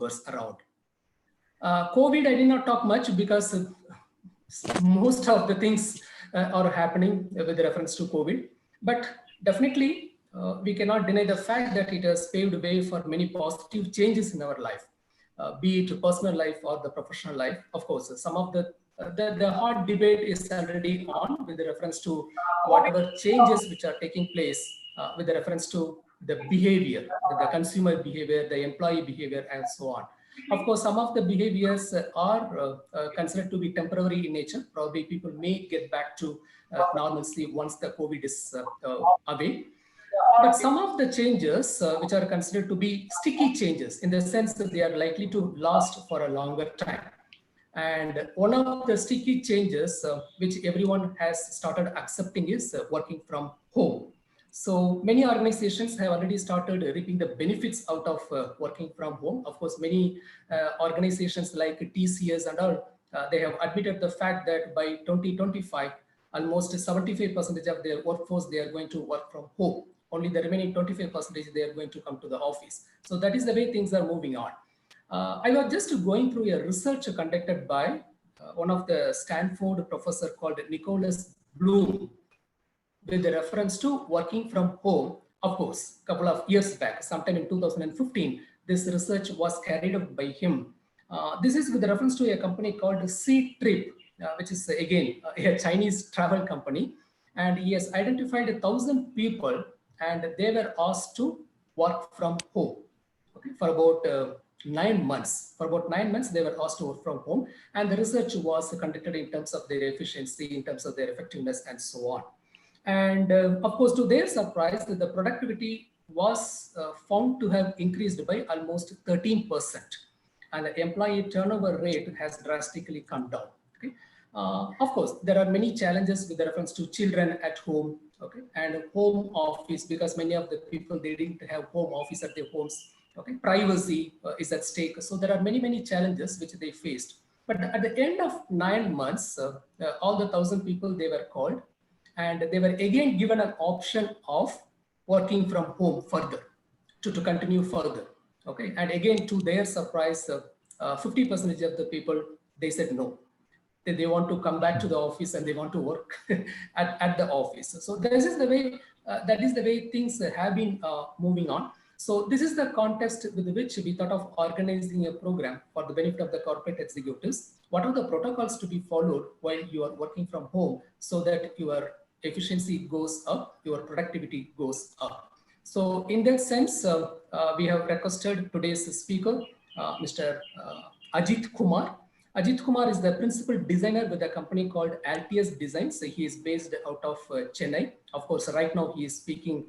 members around. COVID, I did not talk much because most of the things are happening with reference to COVID, but definitely we cannot deny the fact that it has paved the way for many positive changes in our life, be it personal life or the professional life. Of course, some of the hot debate is already on with reference to whatever changes which are taking place with reference to the behavior, the consumer behavior, the employee behavior, and so on. Of course, some of the behaviors are considered to be temporary in nature. Probably people may get back to normalcy once the COVID is away. But some of the changes which are considered to be sticky changes in the sense that they are likely to last for a longer time. And one of the sticky changes which everyone has started accepting is working from home. So many organizations have already started reaping the benefits out of working from home. Of course, many organizations like TCS and all, they have admitted the fact that by 2025, almost 75% of their workforce, they are going to work from home. Only the remaining 25% they are going to come to the office. So that is the way things are moving on. I was just going through a research conducted by one of the Stanford professor called Nicholas Bloom with reference to working from home. Of course, a couple of years back, sometime in 2015, this research was carried out by him. This is with reference to a company called C-Trip, which is again a Chinese travel company. And he has identified 1,000 people and they were asked to work from home, okay, for about 9 months. For about 9 months, they were asked to work from home. And the research was conducted in terms of their efficiency, in terms of their effectiveness, and so on. And of course, to their surprise, the productivity was found to have increased by almost 13%. And the employee turnover rate has drastically come down. Okay? Of course, there are many challenges with reference to children at home, okay, and home office, because many of the people, they didn't have home office at their homes. Okay, privacy is at stake. So there are many challenges which they faced. But at the end of 9 months, all the 1,000 people, they were called and they were again given an option of working from home further, to continue further. Okay, and again, to their surprise, 50% of the people, they said no. They want to come back to the office and they want to work at the office. So this is the way, that is the way things have been moving on. So this is the context with which we thought of organizing a program for the benefit of the corporate executives. What are the protocols to be followed while you are working from home so that your efficiency goes up, your productivity goes up. So in that sense, we have requested today's speaker, Mr. Ajith Kumar. Ajith Kumar is the principal designer with a company called Altius Designs. So he is based out of Chennai. Of course, right now he is speaking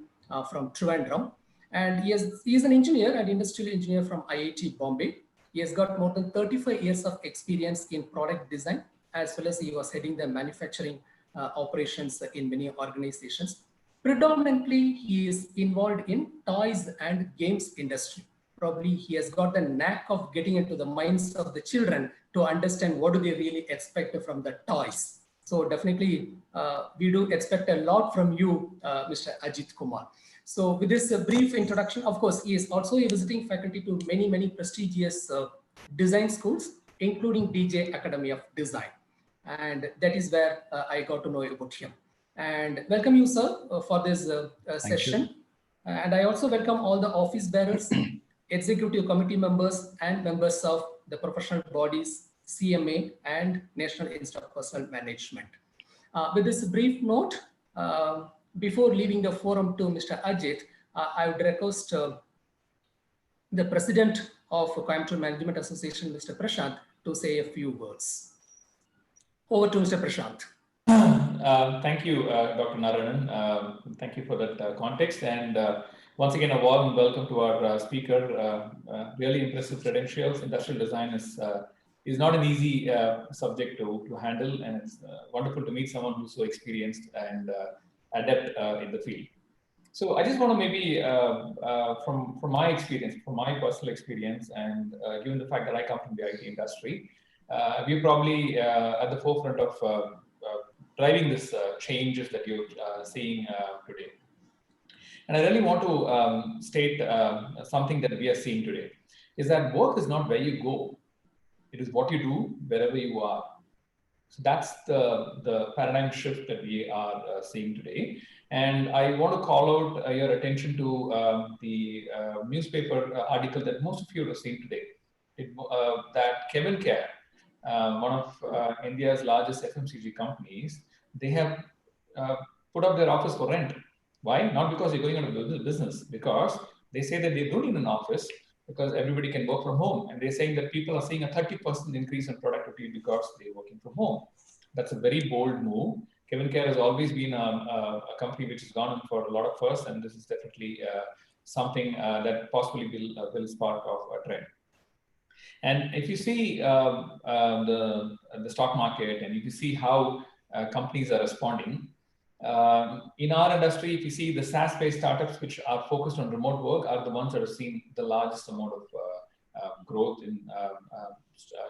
from Trivandrum. And he is an engineer and industrial engineer from IIT Bombay. He has got more than 35 years of experience in product design, as well as he was heading the manufacturing operations in many organizations. Predominantly, he is involved in toys and games industry. Probably he has got the knack of getting into the minds of the children to understand what do they really expect from the toys. So definitely, we do expect a lot from you, Mr. Ajith Kumar. So with this brief introduction, of course, he is also a visiting faculty to many prestigious design schools, including DJ Academy of Design. And that is where I got to know about him. And welcome you, sir, for this session. And I also welcome all the office bearers, executive committee members, and members of the professional bodies, CMA and National Institute of Personnel Management. With this brief note, before leaving the forum to Mr. Ajith, I would request the president of Coimbatore Management Association, Mr. Prashant, to say a few words. Over to Mr. Prashant. Thank you, Dr. Narayanan. Thank you for that context. And once again, a warm welcome to our speaker. Really impressive credentials. Industrial design is not an easy subject to handle, and it's wonderful to meet someone who's so experienced and adept in the field. So I just want to maybe, from my experience, from my personal experience, and given the fact that I come from the IT industry, we're probably at the forefront of driving this changes that you're seeing today. And I really want to state something that we are seeing today. is that work is not where you go. It is what you do wherever you are. So that's the paradigm shift that we are seeing today. And I want to call out your attention to the newspaper article that most of you have seen today. That Kevin Care, one of India's largest FMCG companies, they have put up their office for rent. Why? Not because they're going out of business, because they say that they don't need an office because everybody can work from home. And they're saying that people are seeing a 30% increase in productivity because they're working from home. That's a very bold move. Kevin Care has always been a company which has gone in for a lot of firsts, and this is definitely something that possibly will spark of a trend. And if you see the stock market, and if you see how companies are responding, in our industry, if you see the SaaS-based startups which are focused on remote work are the ones that have seen the largest amount of growth in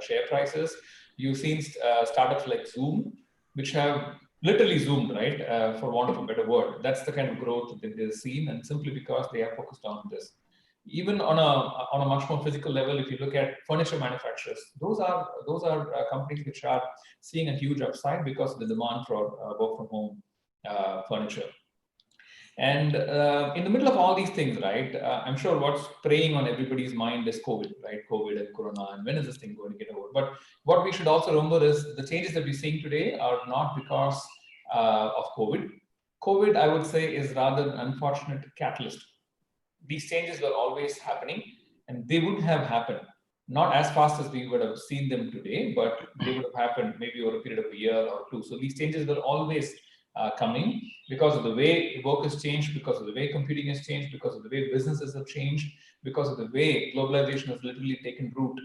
share prices. You've seen startups like Zoom, which have literally zoomed, right, for want of a better word. That's the kind of growth that they've seen, and simply because they are focused on this. Even on a much more physical level, if you look at furniture manufacturers, those are companies which are seeing a huge upside because of the demand for work from home furniture. And in the middle of all these things, right, I'm sure what's preying on everybody's mind is COVID, right? COVID and Corona, and when is this thing going to get over? But what we should also remember is the changes that we're seeing today are not because of COVID. COVID, I would say, is rather an unfortunate catalyst. These changes were always happening, and they would have happened, not as fast as we would have seen them today, but they would have happened maybe over a period of a year or two. So these changes were always coming because of the way work has changed, because of the way computing has changed, because of the way businesses have changed, because of the way globalization has literally taken root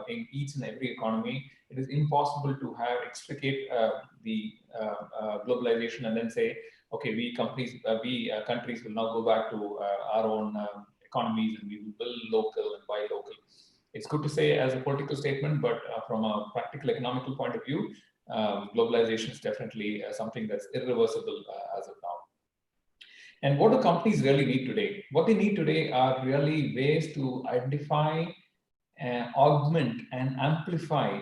in each and every economy. It is impossible to extricate the globalization and then say, okay, we countries will now go back to our own economies, and we will build local and buy local. It's good to say as a political statement, but from a practical economical point of view, globalization is definitely something that's irreversible as of now. And what do companies really need today? What they need today are really ways to identify, augment, and amplify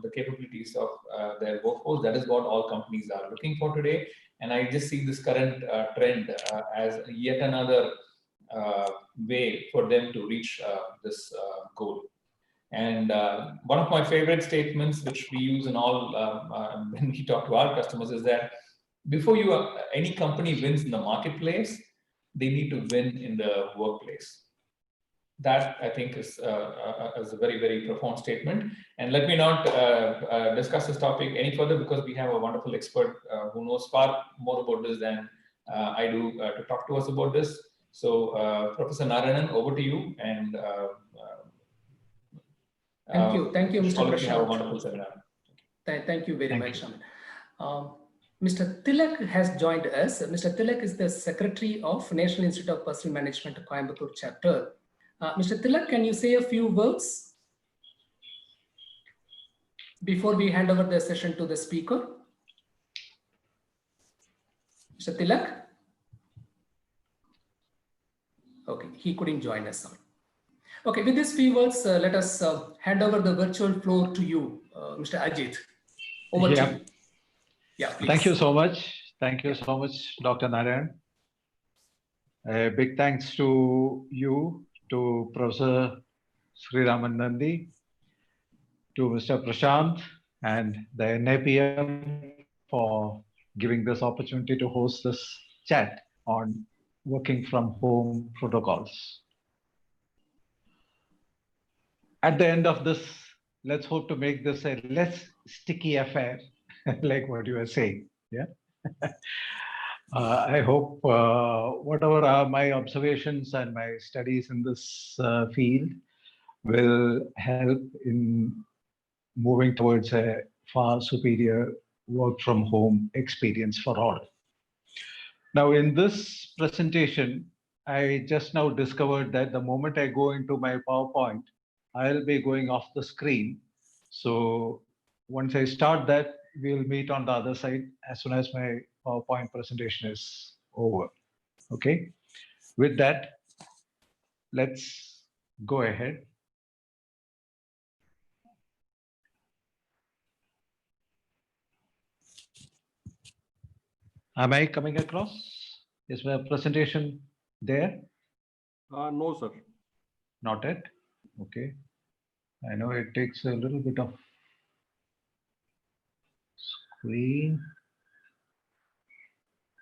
the capabilities of their workforce. That is what all companies are looking for today. And I just see this current trend as yet another way for them to reach this goal. And one of my favorite statements, which we use in all when we talk to our customers, is that before any company wins in the marketplace, they need to win in the workplace. That, I think, is a very, very profound statement. And let me not discuss this topic any further, because we have a wonderful expert who knows far more about this than I do to talk to us about this. So, Professor Narayanan, over to you. And thank you, Mr. Prashant. Have a wonderful seminar. Thank you very much. Mr. Tilak has joined us. Mr. Tilak is the Secretary of National Institute of Personnel Management, Coimbatore chapter. Mr. Tilak, can you say a few words before we hand over the session to the speaker? Mr. Tilak? Okay, he couldn't join us. Okay, with these few words, let us hand over the virtual floor to you, Mr. Ajith. Over to you. Yeah, please. Thank you so much. Thank you so much, Dr. Narayan. A big thanks to you, to Professor Sriraman Nandi, to Mr. Prashant and the NIPM for giving this opportunity to host this chat on working from home protocols. At the end of this, let's hope to make this a less sticky affair, like what you were saying. Yeah. I hope whatever are my observations and my studies in this field will help in moving towards a far superior work from home experience for all. Now, in this presentation, I just now discovered that the moment I go into my PowerPoint, I'll be going off the screen. So once I start that, we'll meet on the other side as soon as my PowerPoint presentation is over. Okay. With that, let's go ahead. Am I coming across? Is my presentation there? No, sir. Not yet. Okay. I know it takes a little bit of screen.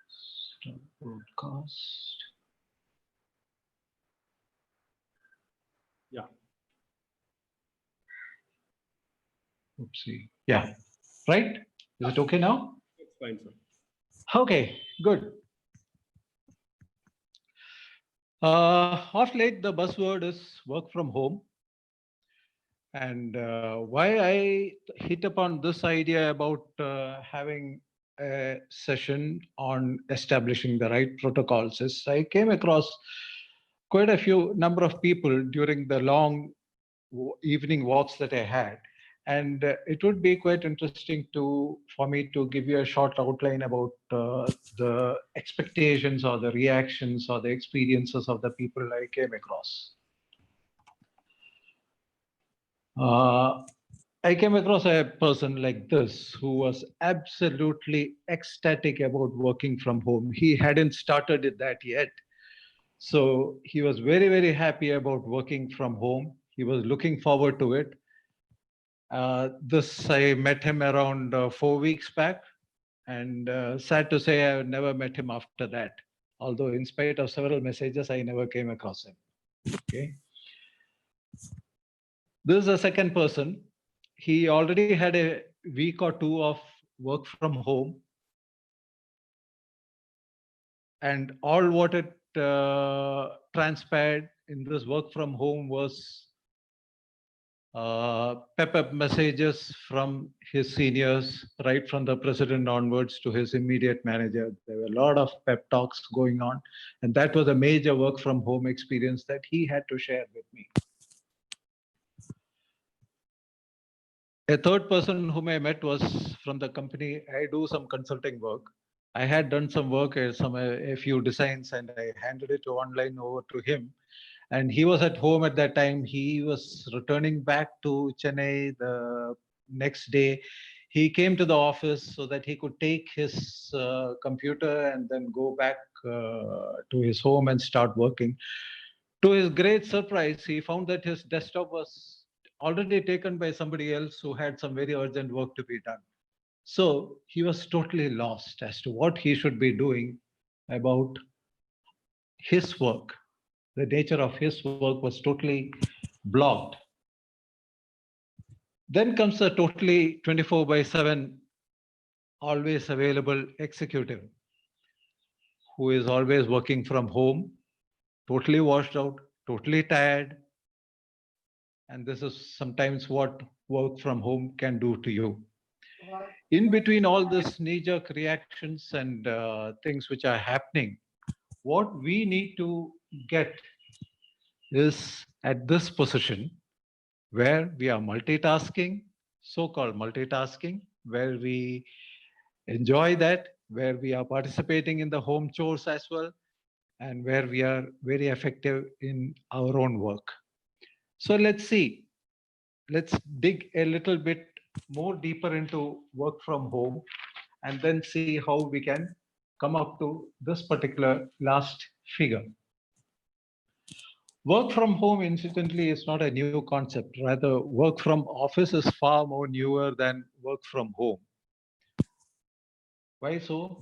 Stop broadcast. Yeah. Oopsie. Yeah. Right? Is it okay now? It's fine, sir. Okay, good. Of late, the buzzword is work from home. And why I hit upon this idea about having a session on establishing the right protocols is I came across quite a few number of people during the long evening walks that I had. And it would be quite interesting for me to give you a short outline about the expectations or the reactions or the experiences of the people I came across. I came across a person like this who was absolutely ecstatic about working from home. He hadn't started that yet. So he was very, very happy about working from home. He was looking forward to it. I met him around 4 weeks back, and sad to say, I never met him after that. Although in spite of several messages, I never came across him. Okay. This is a second person. He already had a week or two of work from home. And all what it transpired in this work from home was pep messages from his seniors, right from the president onwards to his immediate manager. There were a lot of pep talks going on. And that was a major work from home experience that he had to share with me. A third person whom I met was from the company. I do some consulting work. I had done some work, a few designs, and I handed it online over to him. And he was at home at that time. He was returning back to Chennai the next day. He came to the office so that he could take his computer and then go back to his home and start working. To his great surprise, he found that his desktop was already taken by somebody else who had some very urgent work to be done. So he was totally lost as to what he should be doing about his work. The nature of his work was totally blocked. Then comes a totally 24/7, always available executive who is always working from home, totally washed out, totally tired. And this is sometimes what work from home can do to you. In between all this knee-jerk reactions and things which are happening, what we need to get is at this position where we are multitasking, so-called multitasking, where we enjoy that, where we are participating in the home chores as well, and where we are very effective in our own work. So let's see. Let's dig a little bit more deeper into work from home and then see how we can come up to this particular last figure. Work from home, incidentally, is not a new concept. Rather, work from office is far more newer than work from home. Why so?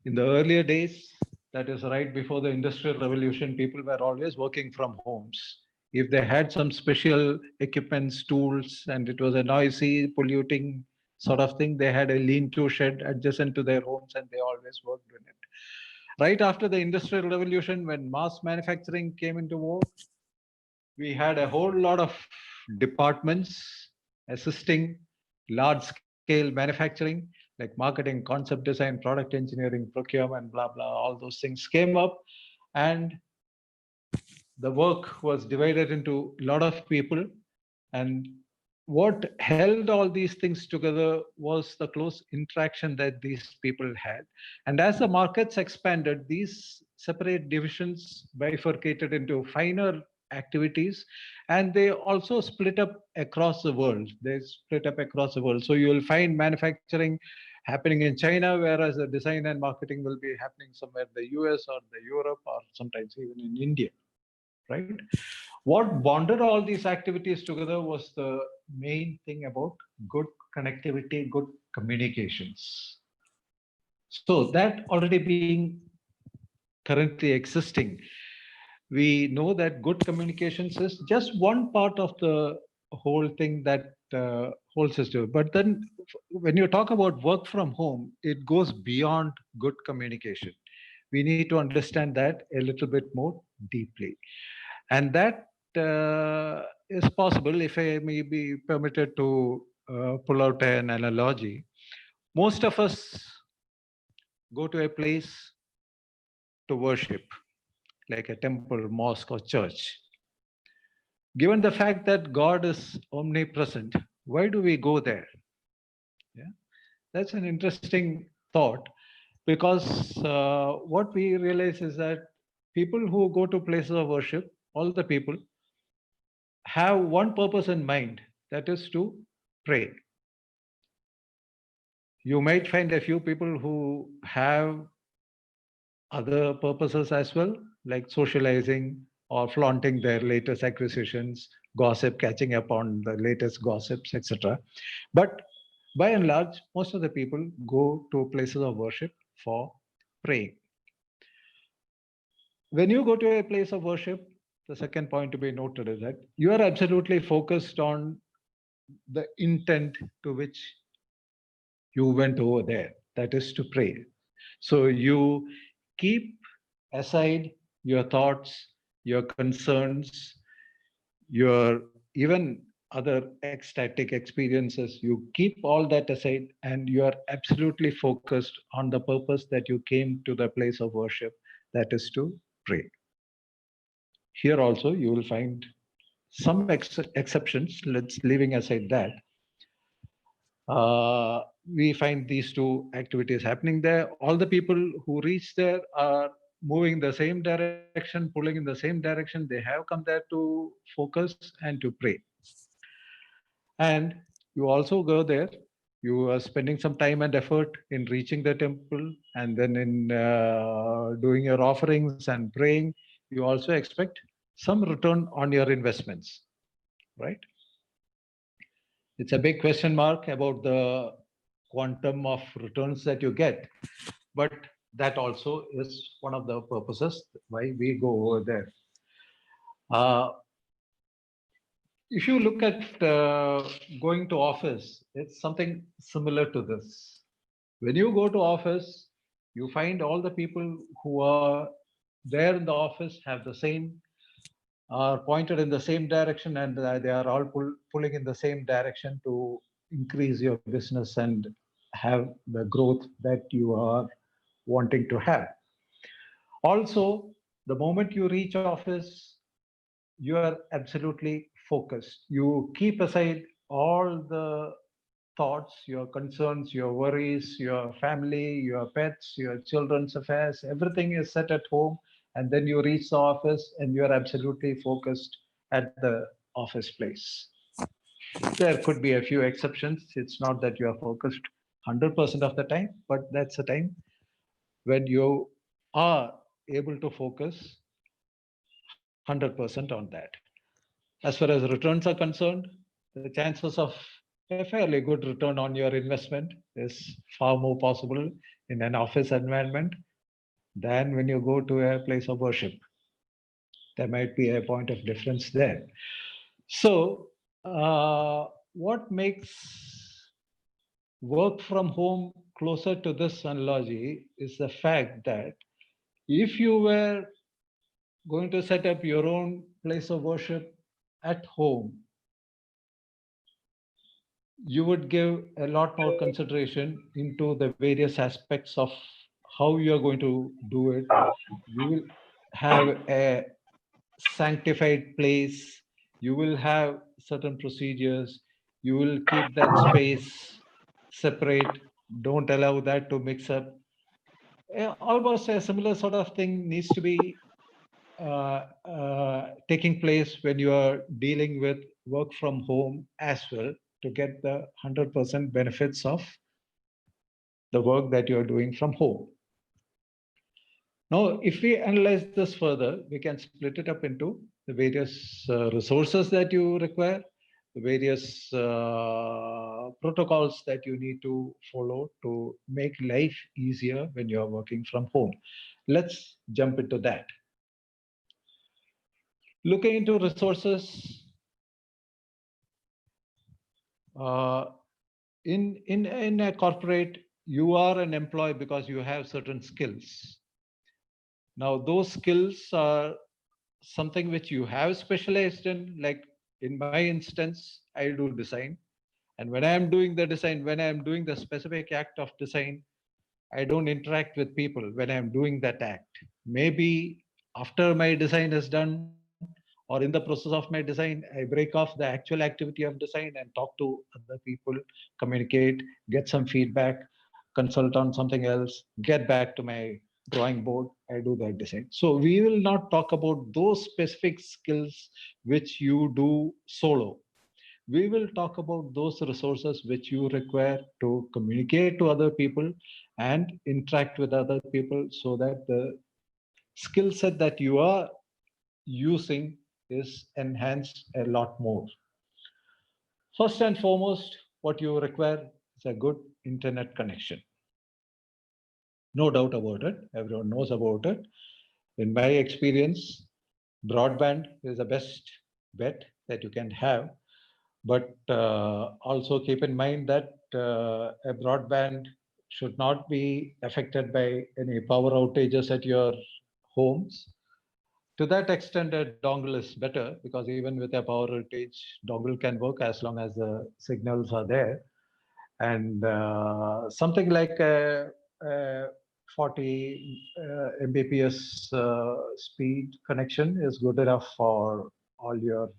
In the earlier days, that is right before the Industrial Revolution, people were always working from homes. If they had some special equipments, tools, and it was a noisy, polluting sort of thing, they had a lean-to shed adjacent to their homes and they always worked in it. Right after the Industrial Revolution, when mass manufacturing came into vogue, we had a whole lot of departments assisting large-scale manufacturing, like marketing, concept design, product engineering, procurement, blah, blah, all those things came up. And the work was divided into a lot of people. And what held all these things together was the close interaction that these people had. And as the markets expanded, these separate divisions bifurcated into finer activities, and they also split up across the world. They split up across the world. So you will find manufacturing happening in China, whereas the design and marketing will be happening somewhere in the US or the Europe or sometimes even in India, right? What bonded all these activities together was the main thing about good connectivity, good communications. So that already being currently existing, we know that good communications is just one part of the whole thing that whole system. But then when you talk about work from home, it goes beyond good communication. We need to understand that a little bit more deeply. And that is possible, if I may be permitted to pull out an analogy. Most of us go to a place to worship, like a temple, mosque, or church. Given the fact that God is omnipresent, why do we go there? Yeah, that's an interesting thought, because what we realize is that people who go to places of worship, all the people, have one purpose in mind, that is to pray. You might find a few people who have other purposes as well, like socializing or flaunting their latest acquisitions, gossip, catching up on the latest gossips, etc. But by and large, most of the people go to places of worship for praying. When you go to a place of worship, the second point to be noted is that you are absolutely focused on the intent to which you went over there, that is to pray. So you keep aside your thoughts, your concerns, your even other ecstatic experiences. You keep all that aside and you are absolutely focused on the purpose that you came to the place of worship, that is to pray. Here also you will find some exceptions. Let's leaving aside that. We find these two activities happening there. All the people who reach there are moving the same direction, pulling in the same direction. They have come there to focus and to pray. And you also go there, you are spending some time and effort in reaching the temple, and then in doing your offerings and praying, you also expect some return on your investments, right? It's a big question mark about the quantum of returns that you get, but that also is one of the purposes why we go over there. If you look at going to office, it's something similar to this. When you go to office, you find all the people who are there in the office have the same, are pointed in the same direction, and they are all pulling in the same direction to increase your business and have the growth that you are wanting to have. Also, the moment you reach office, you are absolutely focused. You keep aside all the thoughts, your concerns, your worries, your family, your pets, your children's affairs, everything is set at home. And then you reach the office and you are absolutely focused at the office place. There could be a few exceptions. It's not that you are focused 100% of the time, but that's the time when you are able to focus 100% on that. As far as returns are concerned, the chances of a fairly good return on your investment is far more possible in an office environment than when you go to a place of worship. There might be a point of difference there. So, what makes work from home closer to this analogy is the fact that if you were going to set up your own place of worship at home, you would give a lot more consideration into the various aspects of how you are going to do it. You will have a sanctified place. You will have certain procedures. You will keep that space separate. Don't allow that to mix up. Almost a similar sort of thing needs to be taking place when you are dealing with work from home as well, to get the 100% benefits of the work that you're doing from home. Now, if we analyze this further, we can split it up into the various resources that you require, the various protocols that you need to follow to make life easier when you're working from home. Let's jump into that. Looking into resources, in a corporate, you are an employee because you have certain skills. Now, those skills are something which you have specialized in. Like in my instance, I do design. And when I'm doing the design, when I'm doing the specific act of design, I don't interact with people when I'm doing that act. Maybe after my design is done or in the process of my design, I break off the actual activity of design and talk to other people, communicate, get some feedback, consult on something else, get back to my drawing board, I do that design. So we will not talk about those specific skills which you do solo. We will talk about those resources which you require to communicate to other people and interact with other people so that the skill set that you are using is enhanced a lot more. First and foremost, what you require is a good internet connection. No doubt about it. Everyone knows about it. In my experience, broadband is the best bet that you can have. But also keep in mind that a broadband should not be affected by any power outages at your homes. To that extent, a dongle is better because even with a power outage, dongle can work as long as the signals are there. And something like a 40 Mbps speed connection is good enough for all your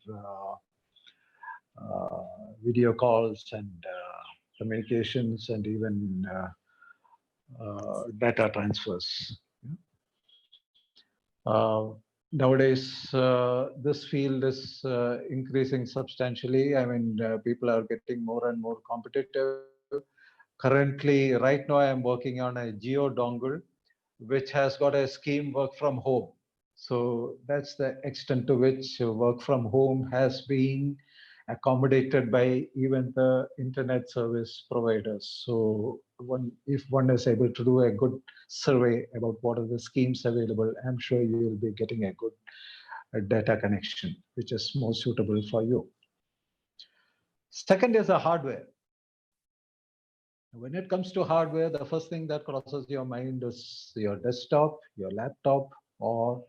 video calls and communications and even data transfers. Nowadays, this field is increasing substantially. I mean, people are getting more and more competitive. Currently, right now, I am working on a Geo dongle, which has got a scheme work from home. So that's the extent to which work from home has been accommodated by even the internet service providers. So if one is able to do a good survey about what are the schemes available, I'm sure you will be getting a good data connection, which is more suitable for you. Second is the hardware. When it comes to hardware, the first thing that crosses your mind is your desktop, your laptop, or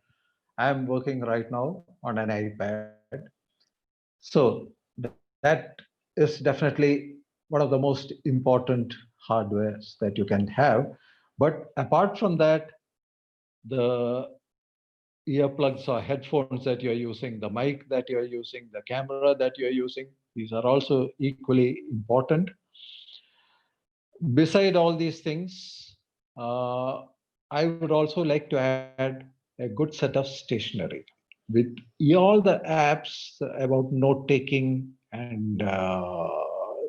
I'm working right now on an iPad. So that is definitely one of the most important hardwares that you can have. But apart from that, the earplugs or headphones that you're using, the mic that you're using, the camera that you're using, these are also equally important. Beside all these things, I would also like to add a good set of stationery. With all the apps about note taking and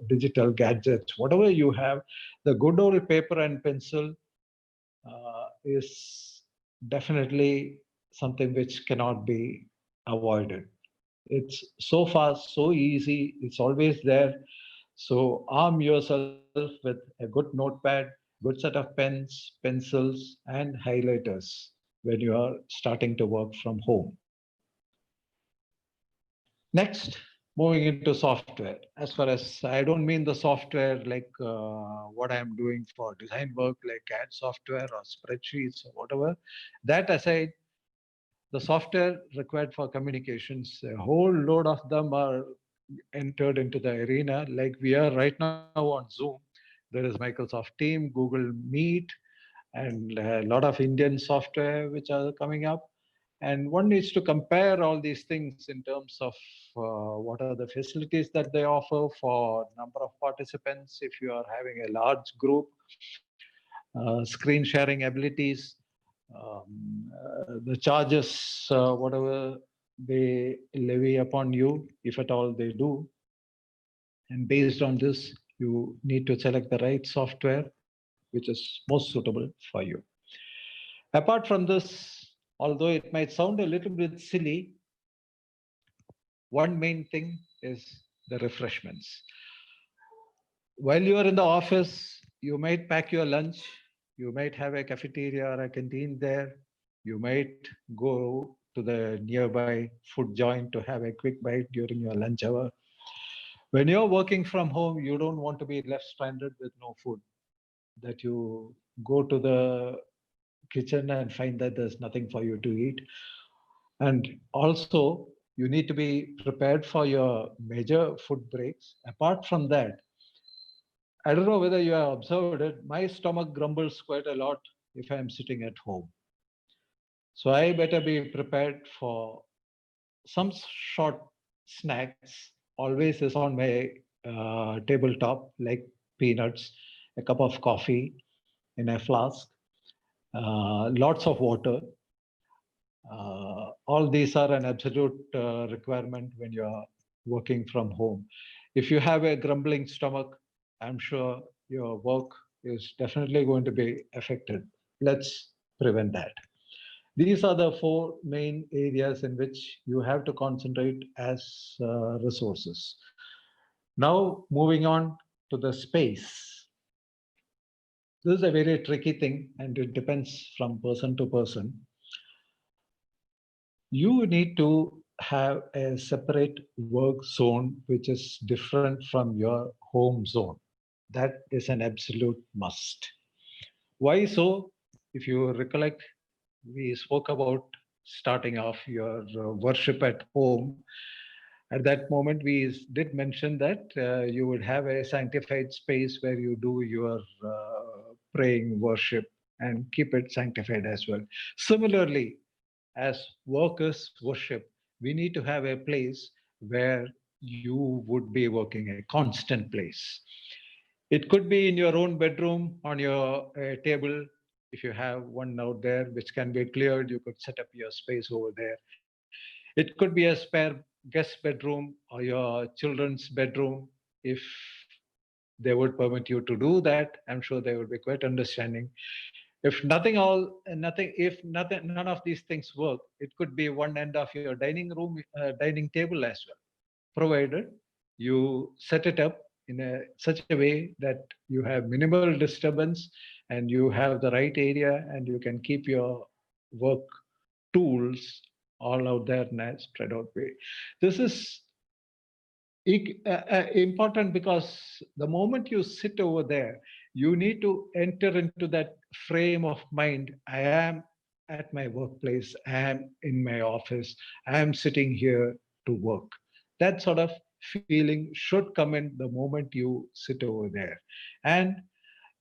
digital gadgets, whatever you have, the good old paper and pencil is definitely something which cannot be avoided. It's so fast, so easy, it's always there. So arm yourself with a good notepad, good set of pens, pencils, and highlighters when you are starting to work from home. Next, moving into software. As far as I don't mean the software like what I'm doing for design work, like CAD software or spreadsheets or whatever. That aside, the software required for communications, a whole load of them are entered into the arena. Like we are right now on Zoom. There is Microsoft Teams, Google Meet, and a lot of Indian software which are coming up. And one needs to compare all these things in terms of what are the facilities that they offer for number of participants. If you are having a large group, screen sharing abilities, the charges, whatever they levy upon you, if at all they do. And based on this, you need to select the right software. which is most suitable for you. Apart from this, although it might sound a little bit silly, one main thing is the refreshments. While you are in the office, you might pack your lunch, you might have a cafeteria or a canteen there, you might go to the nearby food joint to have a quick bite during your lunch hour. When you're working from home, you don't want to be left stranded with no food, that you go to the kitchen and find that there's nothing for you to eat. And also, you need to be prepared for your major food breaks. Apart from that, I don't know whether you have observed it, my stomach grumbles quite a lot if I'm sitting at home. So I better be prepared for some short snacks, always is on my tabletop, like peanuts, a cup of coffee in a flask, lots of water. All these are an absolute requirement when you're working from home. If you have a grumbling stomach, I'm sure your work is definitely going to be affected. Let's prevent that. These are the four main areas in which you have to concentrate as resources. Now, moving on to the space. This is a very tricky thing, and it depends from person to person. You need to have a separate work zone which is different from your home zone. That is an absolute must. Why so? If you recollect, we spoke about starting off your worship at home. At that moment, we did mention that you would have a sanctified space where you do your praying worship and keep it sanctified as well. Similarly, as workers worship, we need to have a place where you would be working, a constant place. It could be in your own bedroom, on your table. If you have one out there which can be cleared, you could set up your space over there. It could be a spare guest bedroom or your children's bedroom. If they would permit you to do that, I'm sure they would be quite understanding. If none of these things work, it could be one end of your dining room, dining table as well, provided you set it up in such a way that you have minimal disturbance and you have the right area and you can keep your work tools all out there in a spread out way. This is important because the moment you sit over there, you need to enter into that frame of mind. I am at my workplace, I am in my office, I am sitting here to work. That sort of feeling should come in the moment you sit over there. And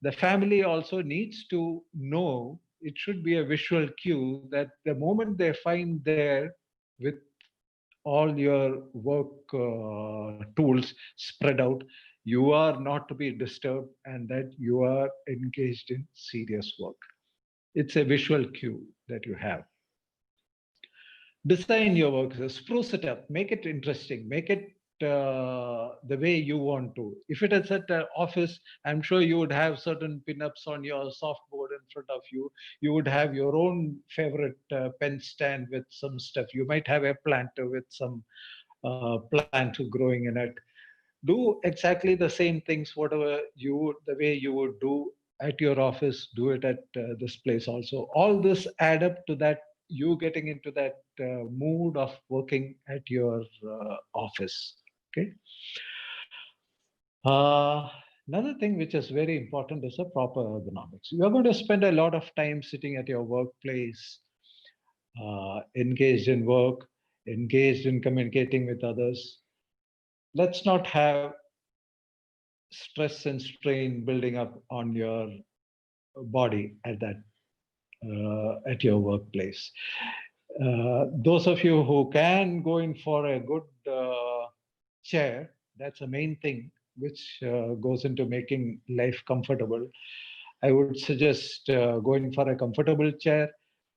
the family also needs to know, it should be a visual cue that the moment they find there with all your work tools spread out, you are not to be disturbed and that you are engaged in serious work. It's a visual cue that you have. Design your work, spruce it up, make it interesting, make it the way you want to. If it is at an office, I'm sure you would have certain pinups on your softboard in front of you. You would have your own favorite pen stand with some stuff. You might have a planter with some plant growing in it. Do exactly the same things, whatever the way you would do at your office, do it at this place also. All this add up to that, you getting into that mood of working at your office. Okay. Another thing which is very important is a proper ergonomics. You are going to spend a lot of time sitting at your workplace, engaged in work, engaged in communicating with others. Let's not have stress and strain building up on your body at your workplace. Those of you who can go in for a good chair, that's the main thing which goes into making life comfortable. I would suggest going for a comfortable chair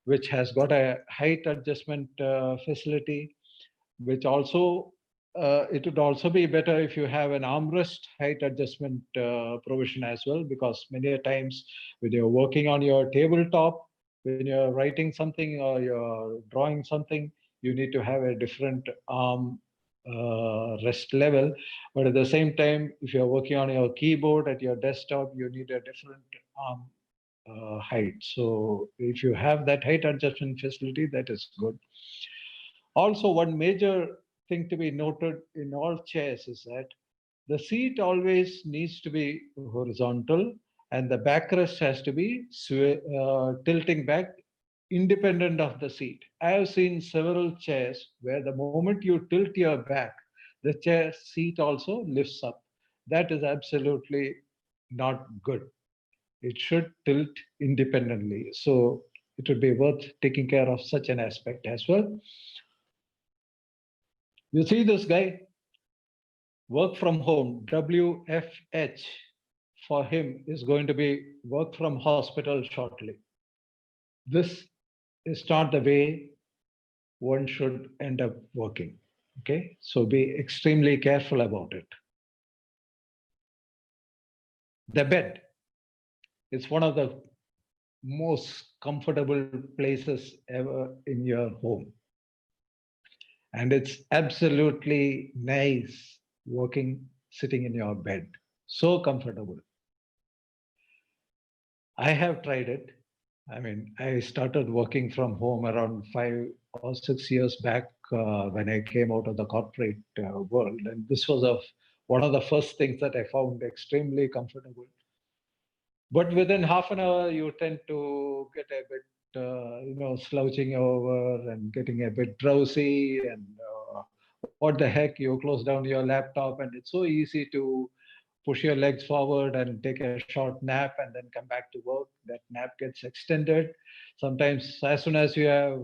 which has got a height adjustment facility, which also it would also be better if you have an armrest height adjustment provision as well, because many times when you're working on your tabletop, when you're writing something or you're drawing something, you need to have a different arm rest level. But at the same time, if you're working on your keyboard at your desktop, you need a different arm height. So if you have that height adjustment facility, that is good. Also, one major thing to be noted in all chairs is that the seat always needs to be horizontal and the backrest has to be tilting back independent of the seat. I have seen several chairs where the moment you tilt your back, the chair seat also lifts up. That is absolutely not good. It should tilt independently. So it would be worth taking care of such an aspect as well. You see this guy, work from home, WFH, for him is going to be work from hospital shortly. This is not the way one should end up working. Okay, so be extremely careful about it. The bed is one of the most comfortable places ever in your home. And it's absolutely nice working, sitting in your bed. So comfortable. I have tried it. I mean, I started working from home around 5 or 6 years back when I came out of the corporate world. And this was one of the first things that I found extremely comfortable. But within half an hour, you tend to get a bit, slouching over and getting a bit drowsy. And what the heck, you close down your laptop and it's so easy to push your legs forward and take a short nap and then come back to work. That nap gets extended. Sometimes as soon as you have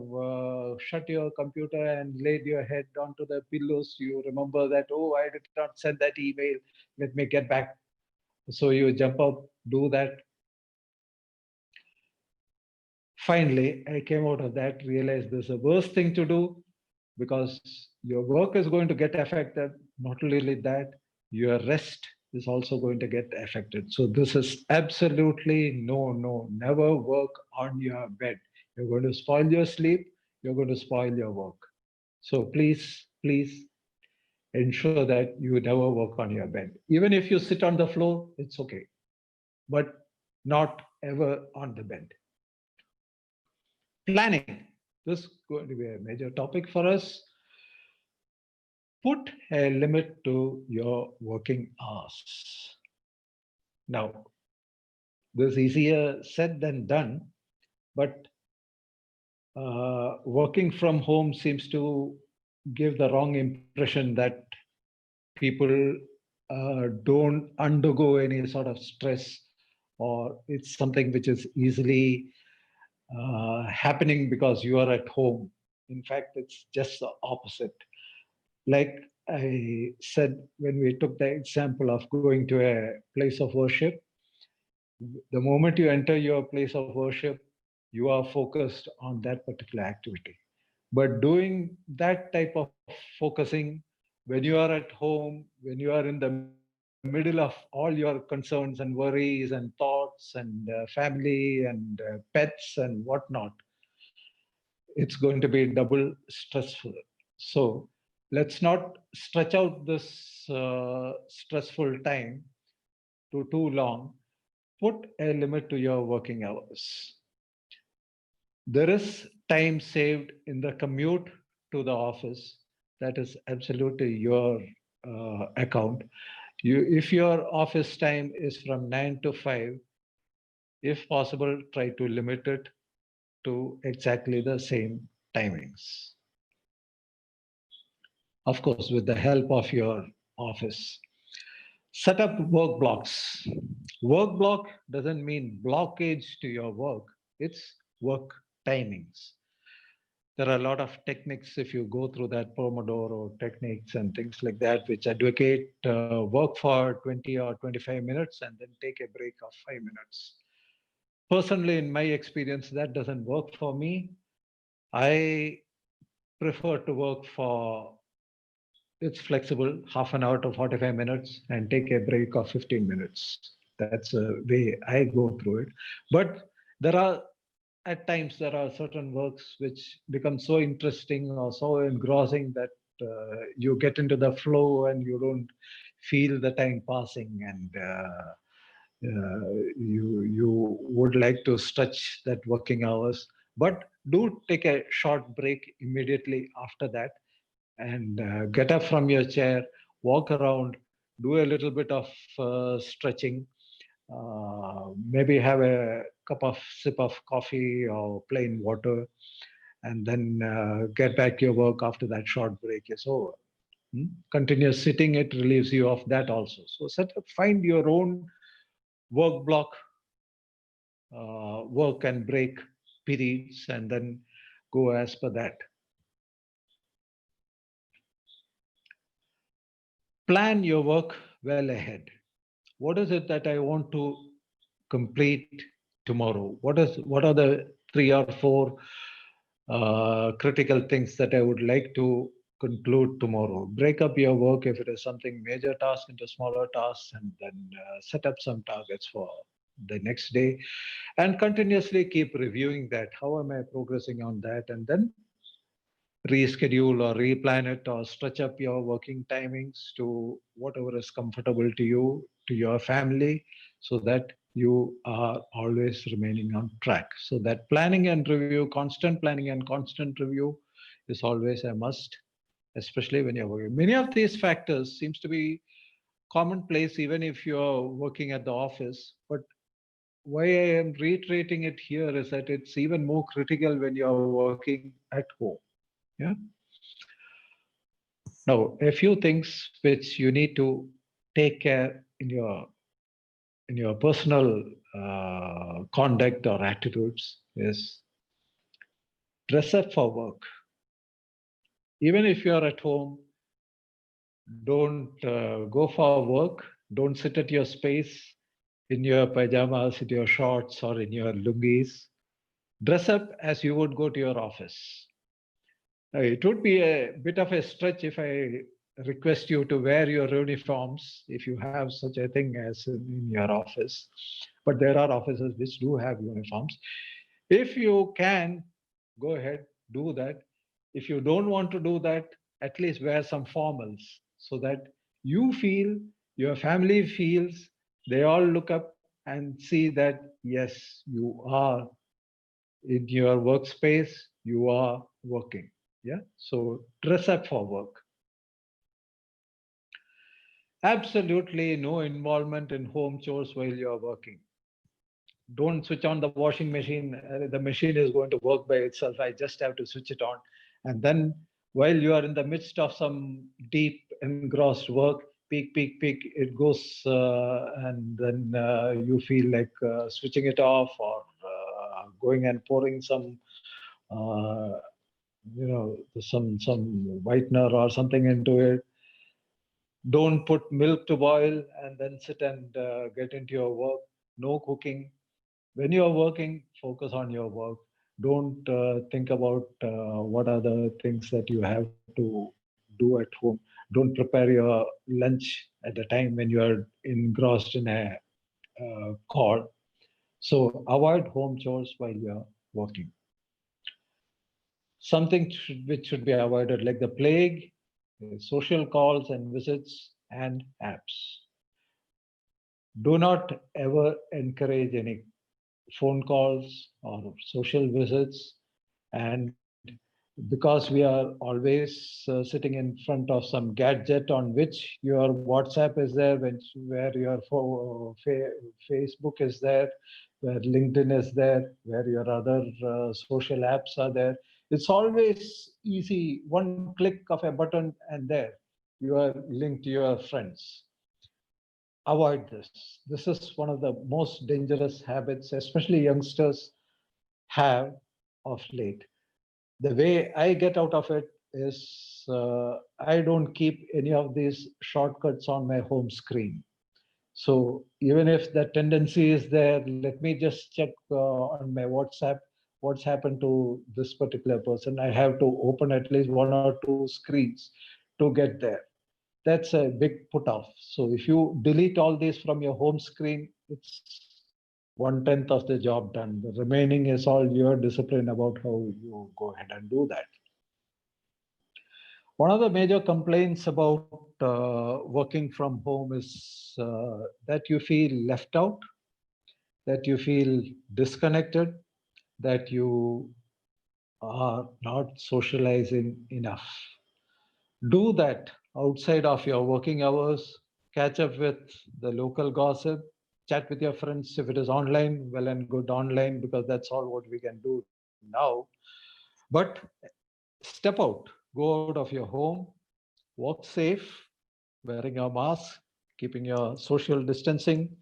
shut your computer and laid your head onto the pillows, you remember that, oh, I did not send that email. Let me get back. So you jump up, do that. Finally, I came out of that, realized this is the worst thing to do because your work is going to get affected. Not only that, your rest is also going to get affected. So this is absolutely no, never work on your bed. You're going to spoil your sleep. You're going to spoil your work. So please ensure that you never work on your bed. Even if you sit on the floor, it's okay, but not ever on the bed. Planning. This is going to be a major topic for us. Put a limit to your working hours. Now, this is easier said than done, but working from home seems to give the wrong impression that people don't undergo any sort of stress, or it's something which is easily happening because you are at home. In fact, it's just the opposite. Like I said, when we took the example of going to a place of worship, the moment you enter your place of worship, you are focused on that particular activity. But doing that type of focusing when you are at home, when you are in the middle of all your concerns and worries and thoughts and family and pets and whatnot, it's going to be double stressful. So let's not stretch out this stressful time to too long. Put a limit to your working hours. There is time saved in the commute to the office. That is absolutely your account. If your office time is from 9 to 5, if possible, try to limit it to exactly the same timings. Of course, with the help of your office. Set up work blocks. Work block doesn't mean blockage to your work. It's work timings. There are a lot of techniques if you go through that Pomodoro techniques and things like that, which advocate work for 20 or 25 minutes and then take a break of 5 minutes. Personally, in my experience, that doesn't work for me. I prefer to work for it's flexible, half an hour to 45 minutes, and take a break of 15 minutes. That's the way I go through it. But at times, there are certain works which become so interesting or so engrossing that you get into the flow and you don't feel the time passing, and you would like to stretch that working hours. But do take a short break immediately after that, and get up from your chair, walk around, do a little bit of stretching, maybe have a sip of coffee or plain water, and then get back to your work after that short break is over. Continuous sitting, it relieves you of that also. So find your own work block, work and break periods, and then go as per that. Plan your work well ahead. What is it that I want to complete tomorrow? What are the 3 or 4 critical things that I would like to conclude tomorrow? Break up your work if it is something major task into smaller tasks, and then set up some targets for the next day, and continuously keep reviewing that. How am I progressing on that? And then reschedule or replan it, or stretch up your working timings to whatever is comfortable to you, to your family, so that you are always remaining on track. So that planning and review, constant planning and constant review is always a must, especially when you're working. Many of these factors seems to be commonplace even if you're working at the office, but why I am reiterating it here is that it's even more critical when you're working at home. Yeah. Now, a few things which you need to take care in your personal conduct or attitudes is dress up for work. Even if you're at home, don't go for work. Don't sit at your space in your pajamas, in your shorts, or in your lungis. Dress up as you would go to your office. It would be a bit of a stretch if I request you to wear your uniforms, if you have such a thing as in your office. But there are offices which do have uniforms. If you can, go ahead, do that. If you don't want to do that, at least wear some formals so that you feel, your family feels, they all look up and see that, yes, you are in your workspace, you are working. Yeah, so dress up for work. Absolutely no involvement in home chores while you're working. Don't switch on the washing machine. The machine is going to work by itself. I just have to switch it on. And then while you are in the midst of some deep engrossed work, peak, it goes and then you feel like switching it off, or going and pouring some some whitener or something into it. Don't put milk to boil and then sit and get into your work. No cooking. When you're working, focus on your work. Don't think about what are the things that you have to do at home. Don't prepare your lunch at the time when you are engrossed in a call. So avoid home chores while you're working. Something which should be avoided, like the plague, social calls and visits and apps. Do not ever encourage any phone calls or social visits. And because we are always sitting in front of some gadget on which your WhatsApp is there, where your Facebook is there, where LinkedIn is there, where your other social apps are there, it's always easy, one click of a button and there you are linked to your friends. Avoid this. This is one of the most dangerous habits, especially youngsters have of late. The way I get out of it is I don't keep any of these shortcuts on my home screen. So even if the tendency is there, let me just check on my WhatsApp what's happened to this particular person. I have to open at least 1 or 2 screens to get there. That's a big put off. So if you delete all these from your home screen, it's 1/10 of the job done. The remaining is all your discipline about how you go ahead and do that. One of the major complaints about working from home is that you feel left out, that you feel disconnected, that you are not socializing enough. Do that outside of your working hours, catch up with the local gossip, chat with your friends. If it is online, well and good online, because that's all what we can do now. But step out, go out of your home, walk safe, wearing your mask, keeping your social distancing,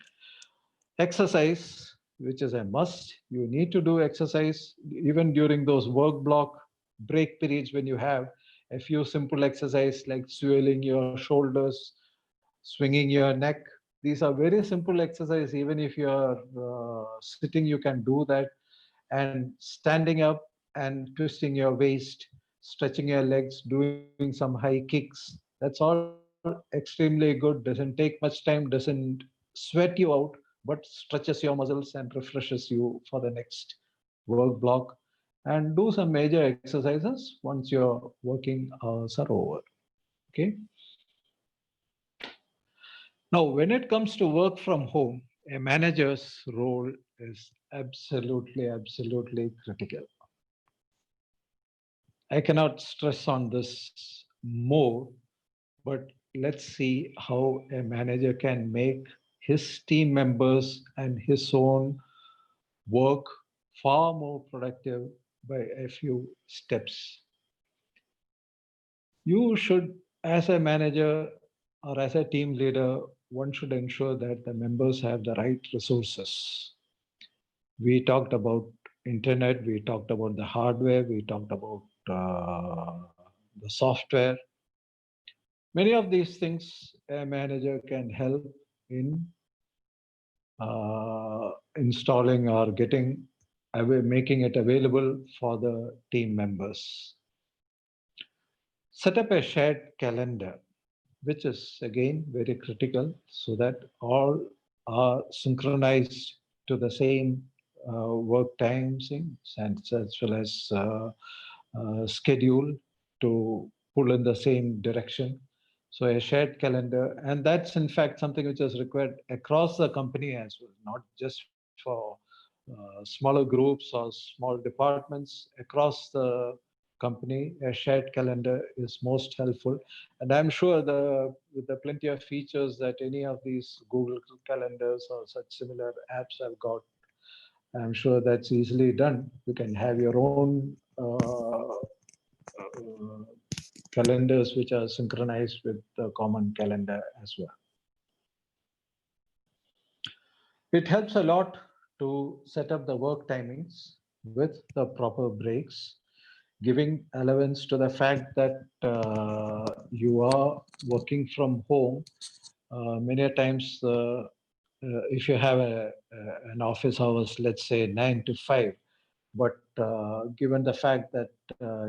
exercise, which is a must. You need to do exercise even during those work block break periods when you have a few simple exercise like swelling your shoulders, swinging your neck. These are very simple exercise. Even if you're sitting, you can do that. And standing up and twisting your waist, stretching your legs, doing some high kicks. That's all extremely good. Doesn't take much time, doesn't sweat you out, but stretches your muscles and refreshes you for the next work block. And do some major exercises once your working hours are over. Okay. Now, when it comes to work from home, a manager's role is absolutely critical. I cannot stress on this more, but let's see how a manager can make his team members and his own work far more productive by a few steps. You should, as a manager or as a team leader, one should ensure that the members have the right resources. We talked about internet, we talked about the hardware, we talked about the software. Many of these things a manager can help in installing or making it available for the team members. Set up a shared calendar, which is again very critical, so that all are synchronized to the same work times and as well as schedule to pull in the same direction. So a shared calendar, and that's in fact something which is required across the company as well, not just for smaller groups or small departments. Across the company, a shared calendar is most helpful. And I'm sure with the plenty of features that any of these Google calendars or such similar apps have got, I'm sure that's easily done. You can have your own calendars which are synchronized with the common calendar as well. It helps a lot to set up the work timings with the proper breaks, giving allowance to the fact that you are working from home. Many times, if you have an office hours, let's say 9 to 5, but given the fact that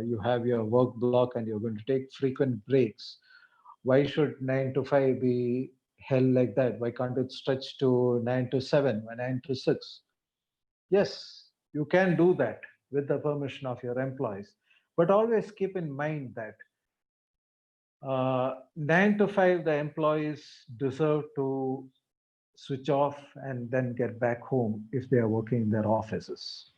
you have your work block and you're going to take frequent breaks, why should 9 to 5 be held like that? Why can't it stretch to 9 to 7 or 9 to 6? Yes, you can do that with the permission of your employees. But always keep in mind that 9 to 5, the employees deserve to switch off and then get back home if they are working in their offices.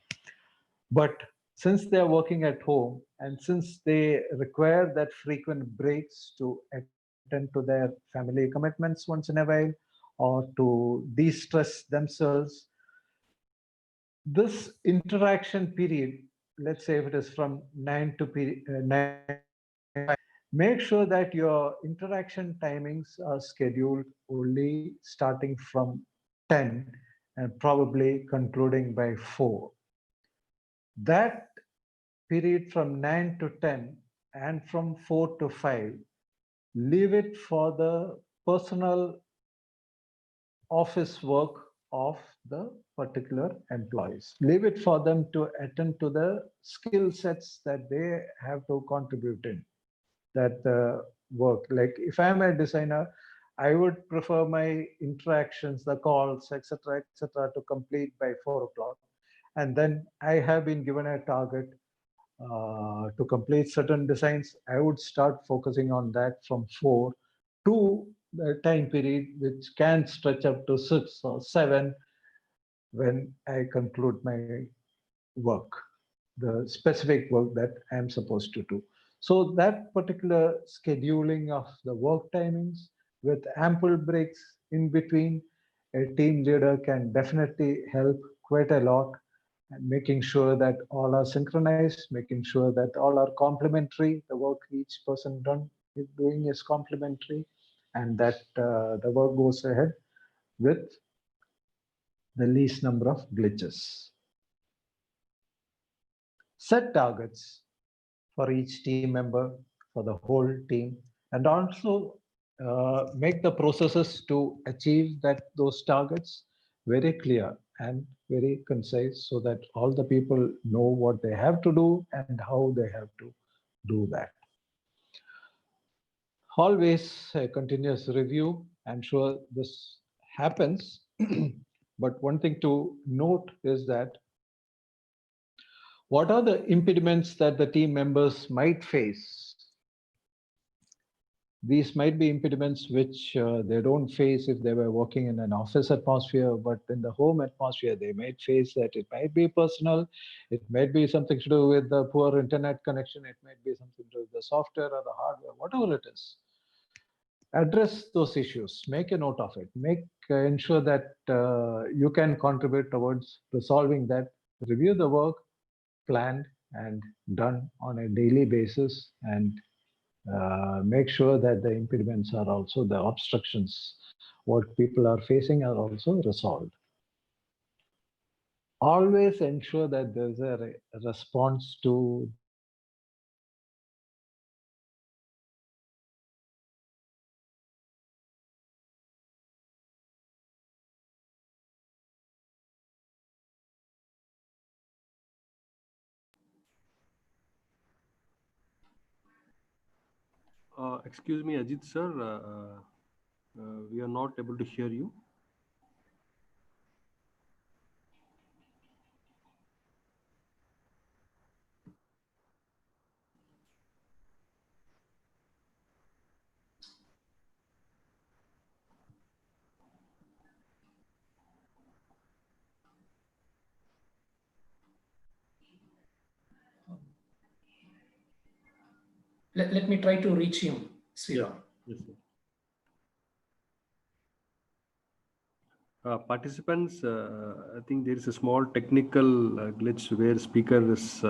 But since they are working at home and since they require that frequent breaks to attend to their family commitments once in a while or to de-stress themselves, this interaction period, let's say if it is from 9 to 9, make sure that your interaction timings are scheduled only starting from 10 and probably concluding by 4. That period from 9 to 10 and from 4 to 5, leave it for the personal office work of the particular employees. Leave it for them to attend to the skill sets that they have to contribute in, that the work. Like if I'm a designer, I would prefer my interactions, the calls, etc., etc., to complete by 4 o'clock. And then I have been given a target to complete certain designs. I would start focusing on that from 4 to the time period, which can stretch up to 6 or 7 when I conclude my work, the specific work that I'm supposed to do. So that particular scheduling of the work timings with ample breaks in between, a team leader can definitely help quite a lot, and making sure that all are synchronized, making sure that all are complementary, the work each person is doing is complementary, and that the work goes ahead with the least number of glitches. Set targets for each team member, for the whole team, and also make the processes to achieve those targets very clear and very concise, so that all the people know what they have to do and how they have to do that. Always a continuous review. I'm sure this happens, but one thing to note is that what are the impediments that the team members might face? These might be impediments which they don't face if they were working in an office atmosphere, but in the home atmosphere, they might face that. It might be personal, it might be something to do with the poor internet connection, it might be something to do with the software or the hardware, whatever it is. Address those issues, make a note of it, ensure that you can contribute towards resolving that, review the work planned and done on a daily basis, and make sure that the impediments are also the obstructions, what people are facing are also resolved. Always ensure that there's a response to Excuse me, Ajit sir, we are not able to hear you. Let me try to reach him, Sriram. Yes, sir. Participants, I think there is a small technical glitch where speaker is, we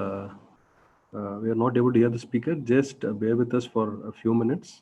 are not able to hear the speaker. Just bear with us for a few minutes.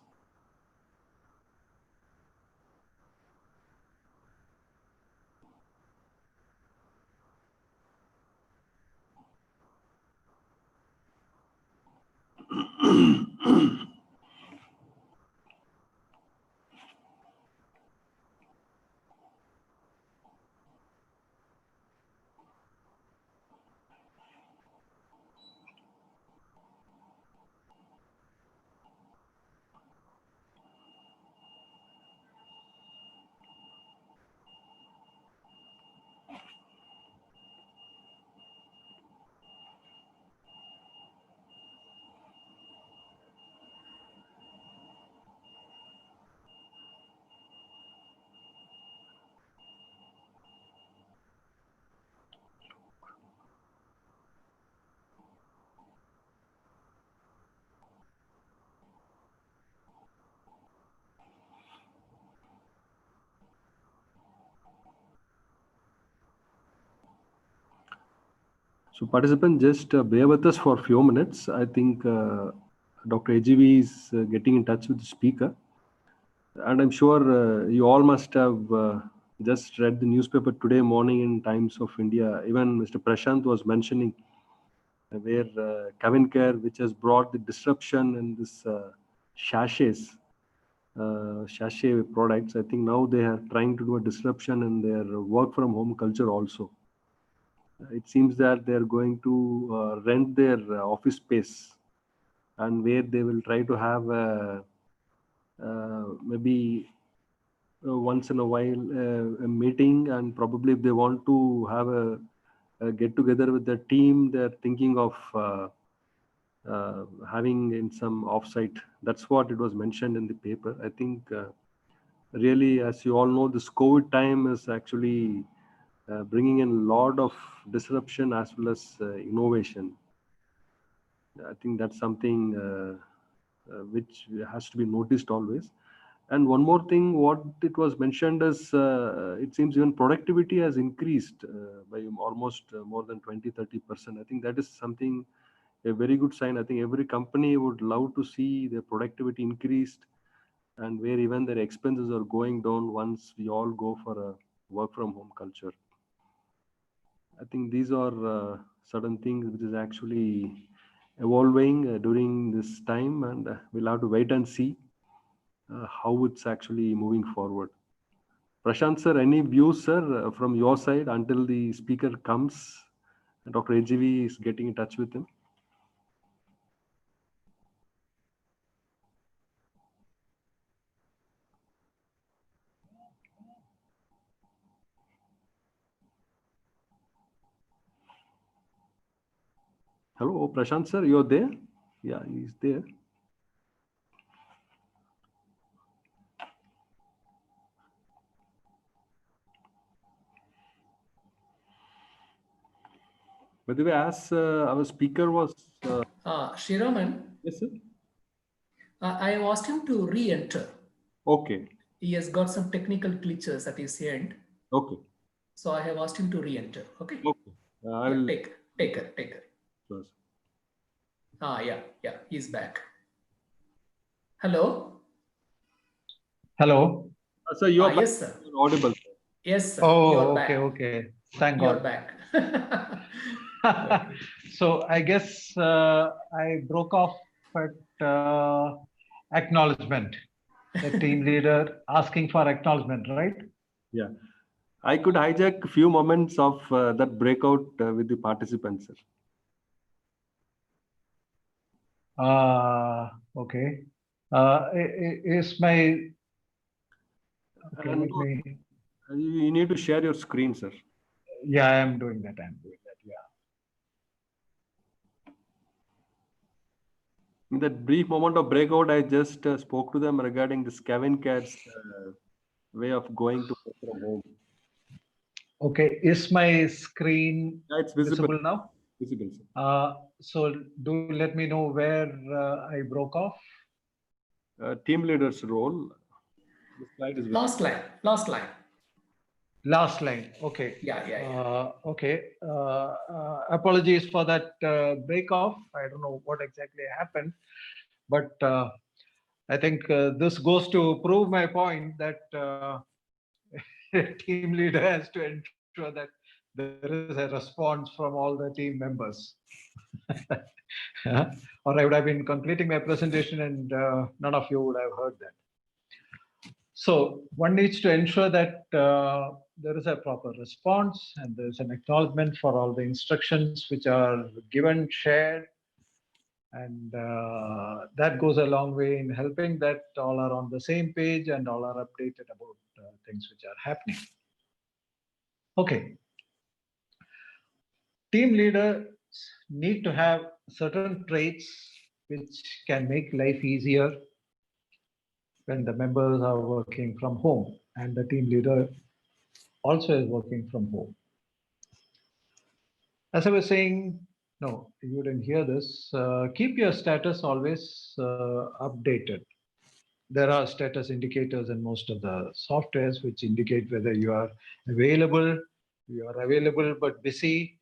So participant, just bear with us for a few minutes. I think Dr. AGV is getting in touch with the speaker. And I'm sure you all must have just read the newspaper today morning in Times of India. Even Mr. Prashant was mentioning where Kevin Care, which has brought the disruption in this sachets, sachet products. I think now they are trying to do a disruption in their work from home culture also. It seems that they're going to rent their office space, and where they will try to have maybe once in a while a meeting, and probably if they want to have a get together with the team, they're thinking of having in some offsite. That's what it was mentioned in the paper. I think really, as you all know, this COVID time is actually bringing in a lot of disruption as well as innovation. I think that's something which has to be noticed always. And one more thing, what it was mentioned is it seems even productivity has increased by almost more than 20-30%. I think that is something, a very good sign. I think every company would love to see their productivity increased, and where even their expenses are going down once we all go for a work from home culture. I think these are certain things which is actually evolving during this time, and we'll have to wait and see how it's actually moving forward. Prashant sir, any views, sir, from your side until the speaker comes? Dr. AGV is getting in touch with him. Hello, Prashant sir, you're there? Yeah, he's there. By the way, as our speaker was... Shiraman, Yes, sir. I have asked him to re-enter. Okay. He has got some technical glitches at his end. Okay. So I have asked him to re-enter. Okay. Okay. I will... Take her. Sure. Yeah, he's back. Hello. Hello. Sir, you are back. Yes, sir. You're audible. Yes, sir. Oh, You're okay, back. okay. Thank You're God. back. So I guess I broke off at acknowledgement. The team leader asking for acknowledgement, right? Yeah. I could hijack a few moments of that breakout with the participants, sir. Okay. Is my... Okay, let me... You need to share your screen, sir. Yeah, I am doing that. Yeah. In that brief moment of breakout, I just spoke to them regarding this Kevin Care's way of going to work from home. Okay, is my screen it's visible now? Visible, sir. So do let me know where I broke off. Team leader's role. The slide is Last line. Last line. Okay. Yeah. Okay. Apologies for that break off. I don't know what exactly happened, but I think this goes to prove my point that team leader has to ensure that there is a response from all the team members. Or I would have been completing my presentation and none of you would have heard that. So one needs to ensure that there is a proper response and there's an acknowledgement for all the instructions which are given, shared, and that goes a long way in helping that all are on the same page and all are updated about things which are happening. Okay. Team leaders need to have certain traits which can make life easier when the members are working from home and the team leader also is working from home. As I was saying, no, you didn't hear this. Keep your status always updated. There are status indicators in most of the softwares which indicate whether you are available but busy,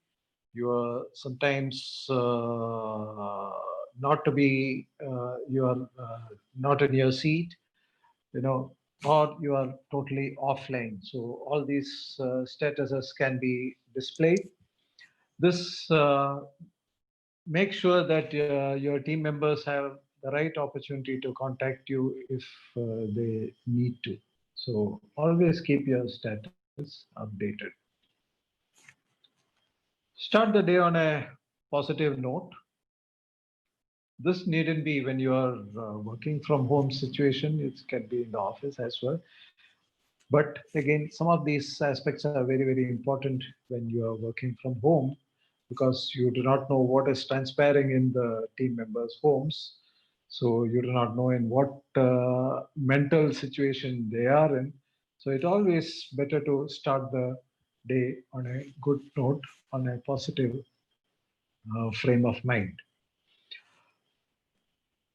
you are sometimes not to be, you are not in your seat, or you are totally offline. So all these statuses can be displayed. This makes sure that your team members have the right opportunity to contact you if they need to. So always keep your status updated. Start the day on a positive note. This needn't be when you are working from home situation. It can be in the office as well. But again, some of these aspects are very, very important when you are working from home, because you do not know what is transpiring in the team members' homes. So you do not know in what mental situation they are in. So it's always better to start the day on a good note, on a positive frame of mind.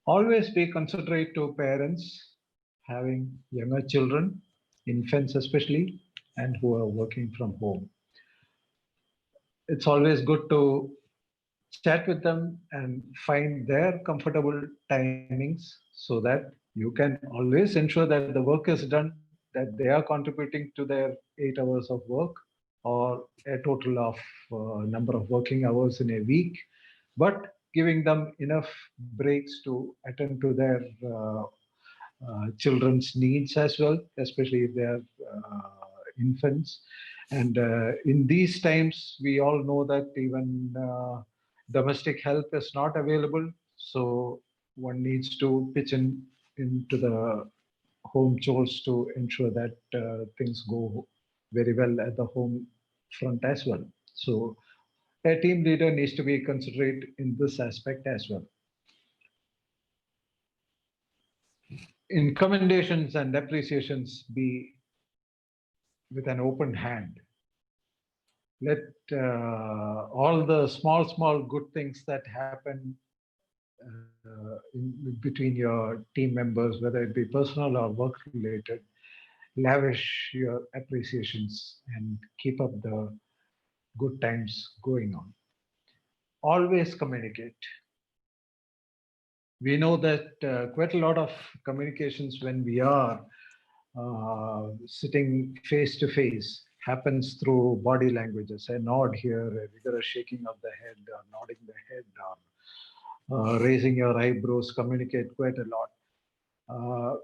Always be considerate to parents having younger children, infants especially, and who are working from home. It's always good to chat with them and find their comfortable timings so that you can always ensure that the work is done, that they are contributing to their 8 hours of work or a total of number of working hours in a week, but giving them enough breaks to attend to their children's needs as well, especially if they are infants. And in these times, we all know that even domestic help is not available. So one needs to pitch in into the home chores to ensure that things go very well at the home front as well. So a team leader needs to be considerate in this aspect as well. In commendations and appreciations, be with an open hand. Let all the small good things that happen between your team members, whether it be personal or work related, lavish your appreciations and keep up the good times going on. Always communicate. We know that quite a lot of communications when we are sitting face to face happens through body languages. A nod here, a vigorous shaking of the head, or nodding the head, or raising your eyebrows communicate quite a lot.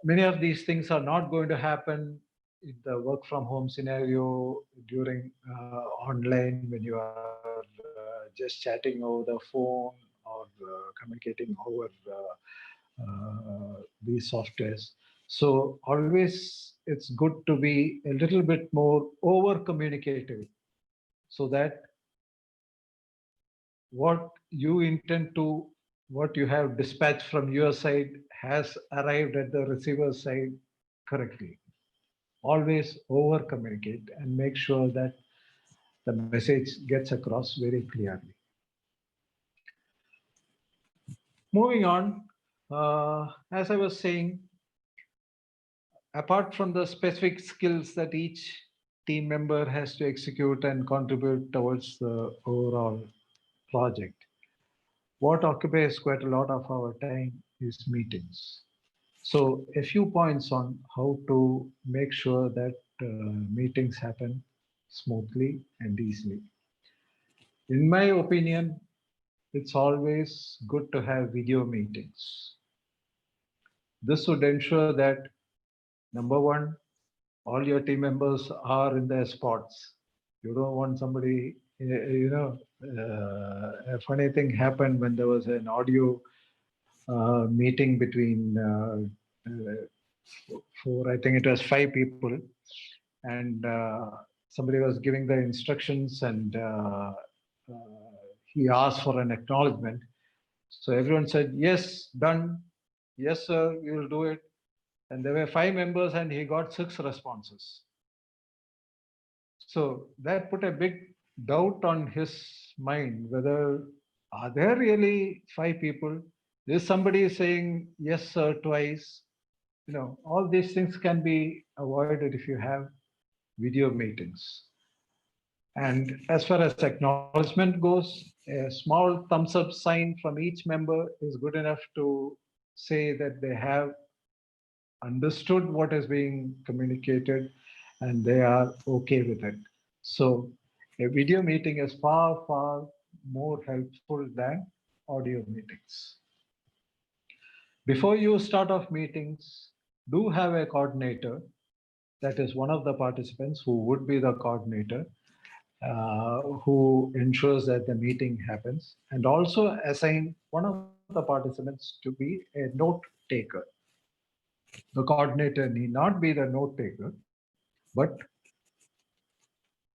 Many of these things are not going to happen in the work from home scenario during online when you are just chatting over the phone or communicating over these softwares. So always it's good to be a little bit more over communicative so that what you intend to, what you have dispatched from your side has arrived at the receiver side correctly. Always over communicate and make sure that the message gets across very clearly. Moving on, as I was saying, apart from the specific skills that each team member has to execute and contribute towards the overall project, what occupies quite a lot of our time is meetings. So a few points on how to make sure that meetings happen smoothly and easily. In my opinion, it's always good to have video meetings. This would ensure that, number one, all your team members are in their spots. You don't want somebody, a funny thing happened when there was an audio meeting between I think it was 5 people, and somebody was giving the instructions and he asked for an acknowledgement. So everyone said, yes, done. Yes, sir, we will do it. And there were 5 members and he got 6 responses. So that put a big doubt on his mind, whether are there really 5 people? Is somebody saying yes, sir, twice? All these things can be avoided if you have video meetings. And as far as acknowledgement goes, a small thumbs up sign from each member is good enough to say that they have understood what is being communicated and they are okay with it. So a video meeting is far, far more helpful than audio meetings. Before you start off meetings, do have a coordinator, that is one of the participants who would be the coordinator, who ensures that the meeting happens, and also assign one of the participants to be a note taker. The coordinator need not be the note taker, but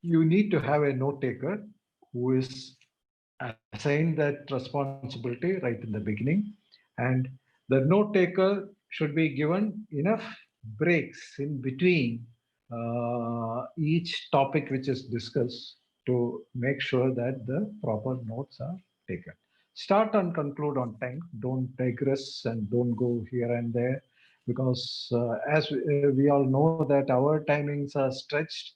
you need to have a note taker who is assigned that responsibility right in the beginning. And the note taker should be given enough breaks in between each topic which is discussed to make sure that the proper notes are taken. Start and conclude on time. Don't digress and don't go here and there, because as we all know that our timings are stretched.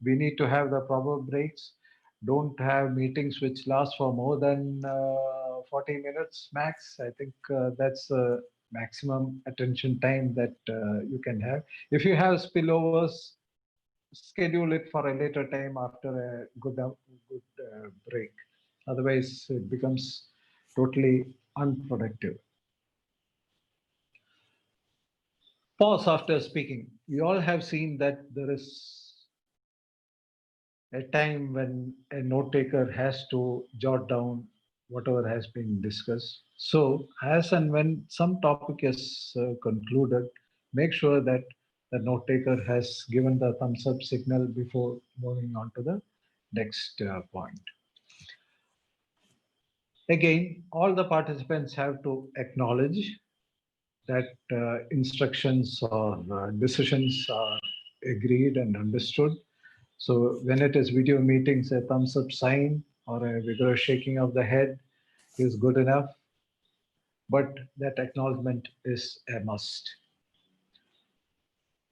We need to have the proper breaks. Don't have meetings which last for more than 40 minutes max. I think that's the maximum attention time that you can have. If you have spillovers, schedule it for a later time after a good break. Otherwise, it becomes totally unproductive. Pause after speaking. We all have seen that there is a time when a note taker has to jot down whatever has been discussed. So as and when some topic is concluded, make sure that the note taker has given the thumbs up signal before moving on to the next point. Again, all the participants have to acknowledge that instructions or decisions are agreed and understood. So when it is video meetings, a thumbs up sign or a vigorous shaking of the head is good enough, but that acknowledgement is a must.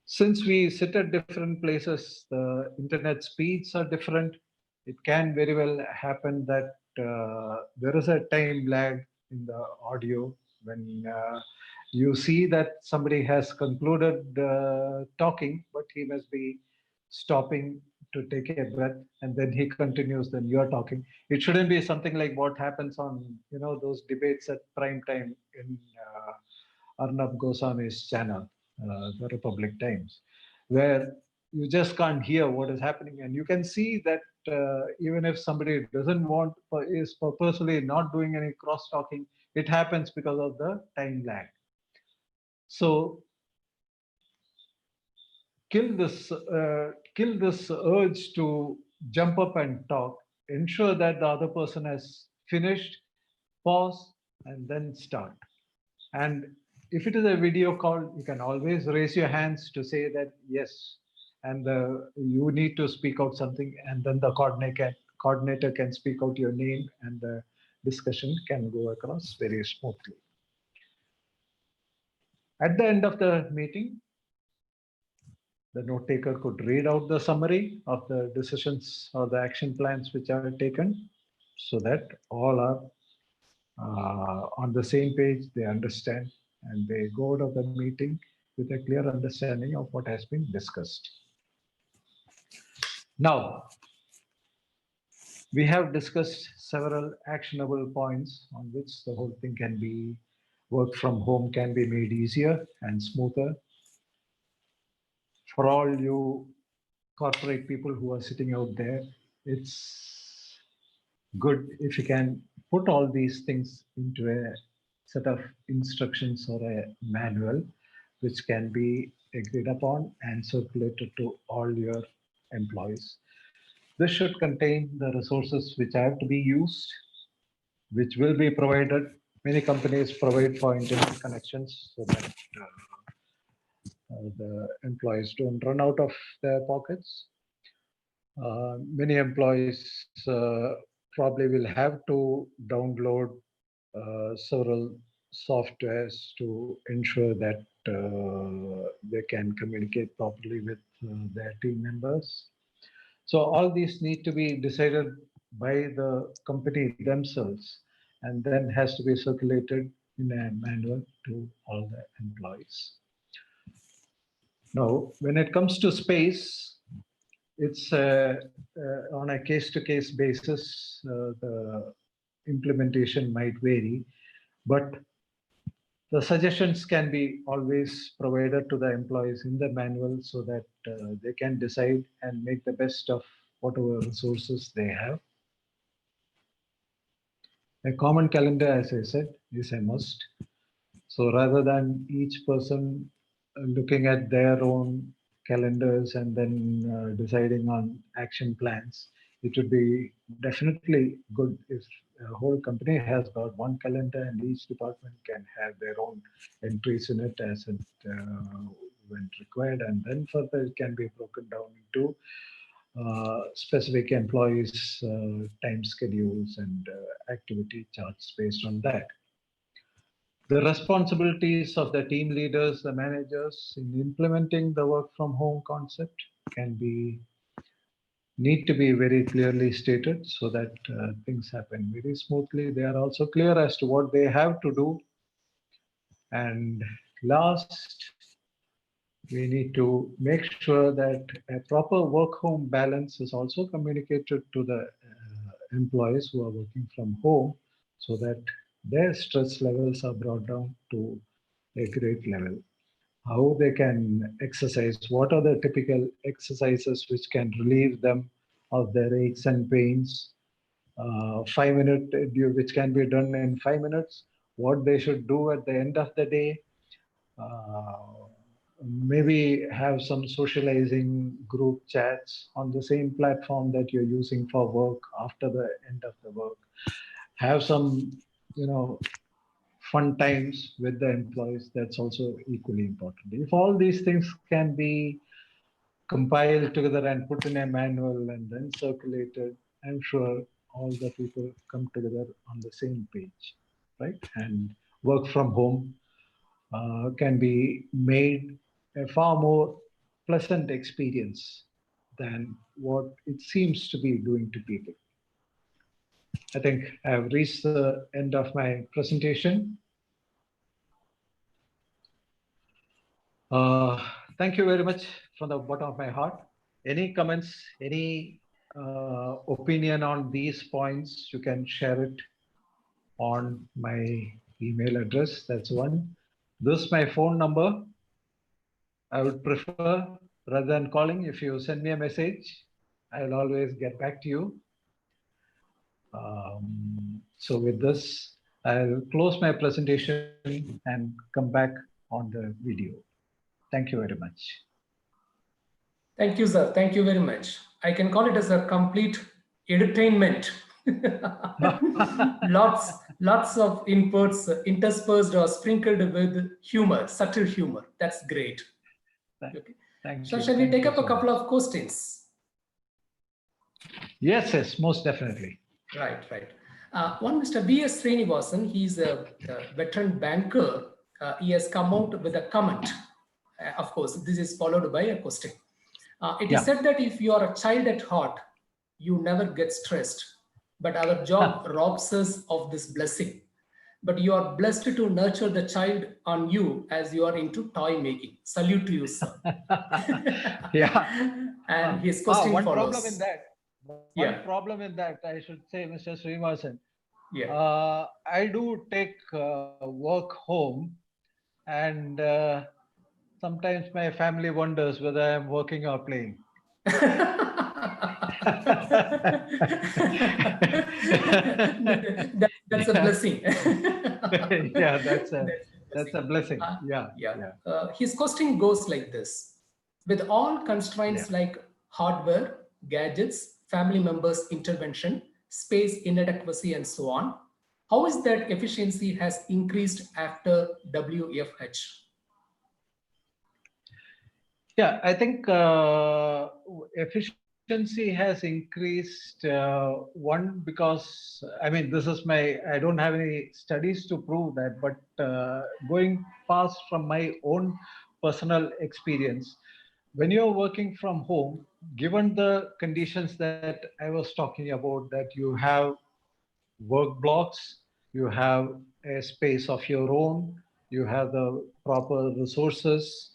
Since we sit at different places, the internet speeds are different. It can very well happen that there is a time lag in the audio when you see that somebody has concluded talking, but he must be stopping to take a breath, and then he continues, then you're talking. It shouldn't be something like what happens on, those debates at prime time in Arnab Goswami's channel, the Republic Times, where you just can't hear what is happening. And you can see that even if somebody doesn't want, is purposely not doing any cross-talking, it happens because of the time lag. So kill this urge to jump up and talk. Ensure that the other person has finished, pause, and then start. And if it is a video call, you can always raise your hands to say that yes, and you need to speak out something, and then the coordinator can speak out your name, and the discussion can go across very smoothly. At the end of the meeting, the note taker could read out the summary of the decisions or the action plans which are taken, so that all are on the same page, they understand, and they go out of the meeting with a clear understanding of what has been discussed. Now, we have discussed several actionable points on which the whole thing can be, work from home can be made easier and smoother. For all you corporate people who are sitting out there, it's good if you can put all these things into a set of instructions or a manual which can be agreed upon and circulated to all your employees. This should contain the resources which have to be used, which will be provided. Many companies provide for internet connections so that the employees don't run out of their pockets. Many employees probably will have to download several softwares to ensure that they can communicate properly with their team members. So all these need to be decided by the company themselves, and then has to be circulated in a manual to all the employees. Now, when it comes to space, it's on a case-to-case basis, the implementation might vary, but the suggestions can be always provided to the employees in the manual so that they can decide and make the best of whatever resources they have. A common calendar, as I said, is a must. So rather than each person looking at their own calendars and then deciding on action plans, it would be definitely good if a whole company has got one calendar and each department can have their own entries in it as it when required, and then further it can be broken down into specific employees' time schedules and activity charts based on that. The responsibilities of the team leaders, the managers in implementing the work from home concept need to be very clearly stated so that things happen very smoothly. They are also clear as to what they have to do. And last, we need to make sure that a proper work-home balance is also communicated to the employees who are working from home so that their stress levels are brought down to a great level. How they can exercise, what are the typical exercises which can relieve them of their aches and pains, 5-minute, which can be done in 5 minutes, what they should do at the end of the day, maybe have some socializing group chats on the same platform that you're using for work after the end of the work. Have some, fun times with the employees. That's also equally important. If all these things can be compiled together and put in a manual and then circulated, I'm sure all the people come together on the same page, right? And work from home can be made a far more pleasant experience than what it seems to be doing to people. I think I've reached the end of my presentation. Thank you very much from the bottom of my heart. Any comments, any opinion on these points, you can share it on my email address. That's one. This is my phone number. I would prefer, rather than calling, if you send me a message, I'll always get back to you. So with this, I'll close my presentation and come back on the video. Thank you very much. Thank you, sir. Thank you very much. I can call it as a complete entertainment. lots of inputs interspersed or sprinkled with humor, subtle humor. That's great. Okay. So shall we take up a couple of questions? Yes, most definitely. Right. One, Mr. B.S. Srinivasan, he's a veteran banker. He has come out with a comment. Of course, this is followed by a question. It is said that if you are a child at heart, you never get stressed. But our job robs us of this blessing. But you are blessed to nurture the child on you as you are into toy making. Salute to you, sir. And his question one follows. Problem in that. One problem in that, I should say, Mr. Srinivasan. I do take work home, and sometimes my family wonders whether I'm working or playing. That's a blessing. That's a blessing. His question goes like this: with all constraints like hardware, gadgets, family members' intervention, space inadequacy, and so on, how is that efficiency has increased after WFH? I think efficiency has increased. One, because I don't have any studies to prove that, but going past from my own personal experience, when you're working from home, given the conditions that I was talking about, that you have work blocks, you have a space of your own, you have the proper resources,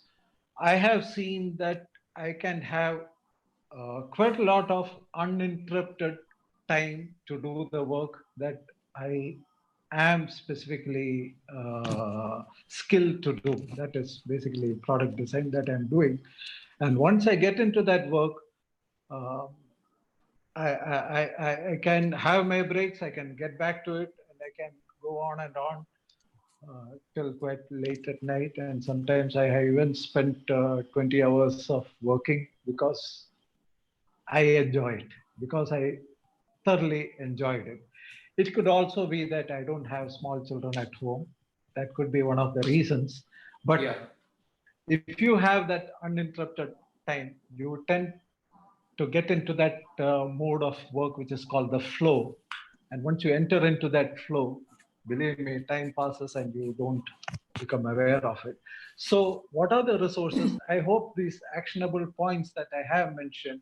I have seen that I can have quite a lot of uninterrupted time to do the work that I am specifically skilled to do. That is basically product design that I'm doing. And once I get into that work, I can have my breaks, I can get back to it, and I can go on and on till quite late at night. And sometimes I have even spent 20 hours of working because I enjoy it, because I thoroughly enjoyed it. It could also be that I don't have small children at home. That could be one of the reasons. But Yeah. if you have that uninterrupted time, you tend to get into that mode of work, which is called the flow. And once you enter into that flow, believe me, time passes and you don't become aware of it. So what are the resources? I hope these actionable points that I have mentioned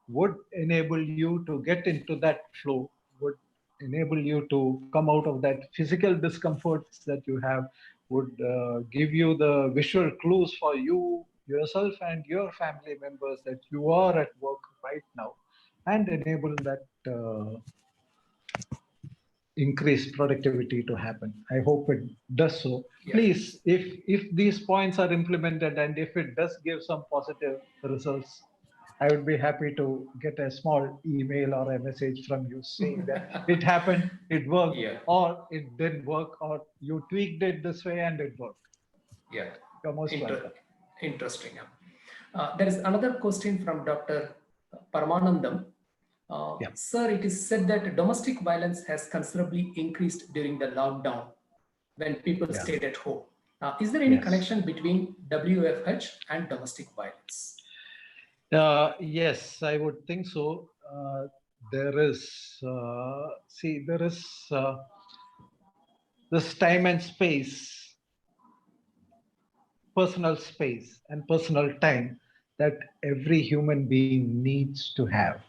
would enable you to get into that flow, would enable you to come out of that physical discomforts that you have, would give you the visual clues for you, yourself and your family members that you are at work right now, and enable that increased productivity to happen. I hope it does so. Yeah. Please, if these points are implemented and if it does give some positive results, I would be happy to get a small email or a message from you saying that it happened, it worked, Yeah. or it didn't work, or you tweaked it this way and it worked. Yeah. You're most welcome. Interesting. There is another question from Dr. Paramanandam. Yeah. Sir, it is said that domestic violence has considerably increased during the lockdown when people Yeah. stayed at home. Is there any Yes. connection between WFH and domestic violence? Yes, I would think so. There is, there is this time and space, personal space and personal time that every human being needs to have.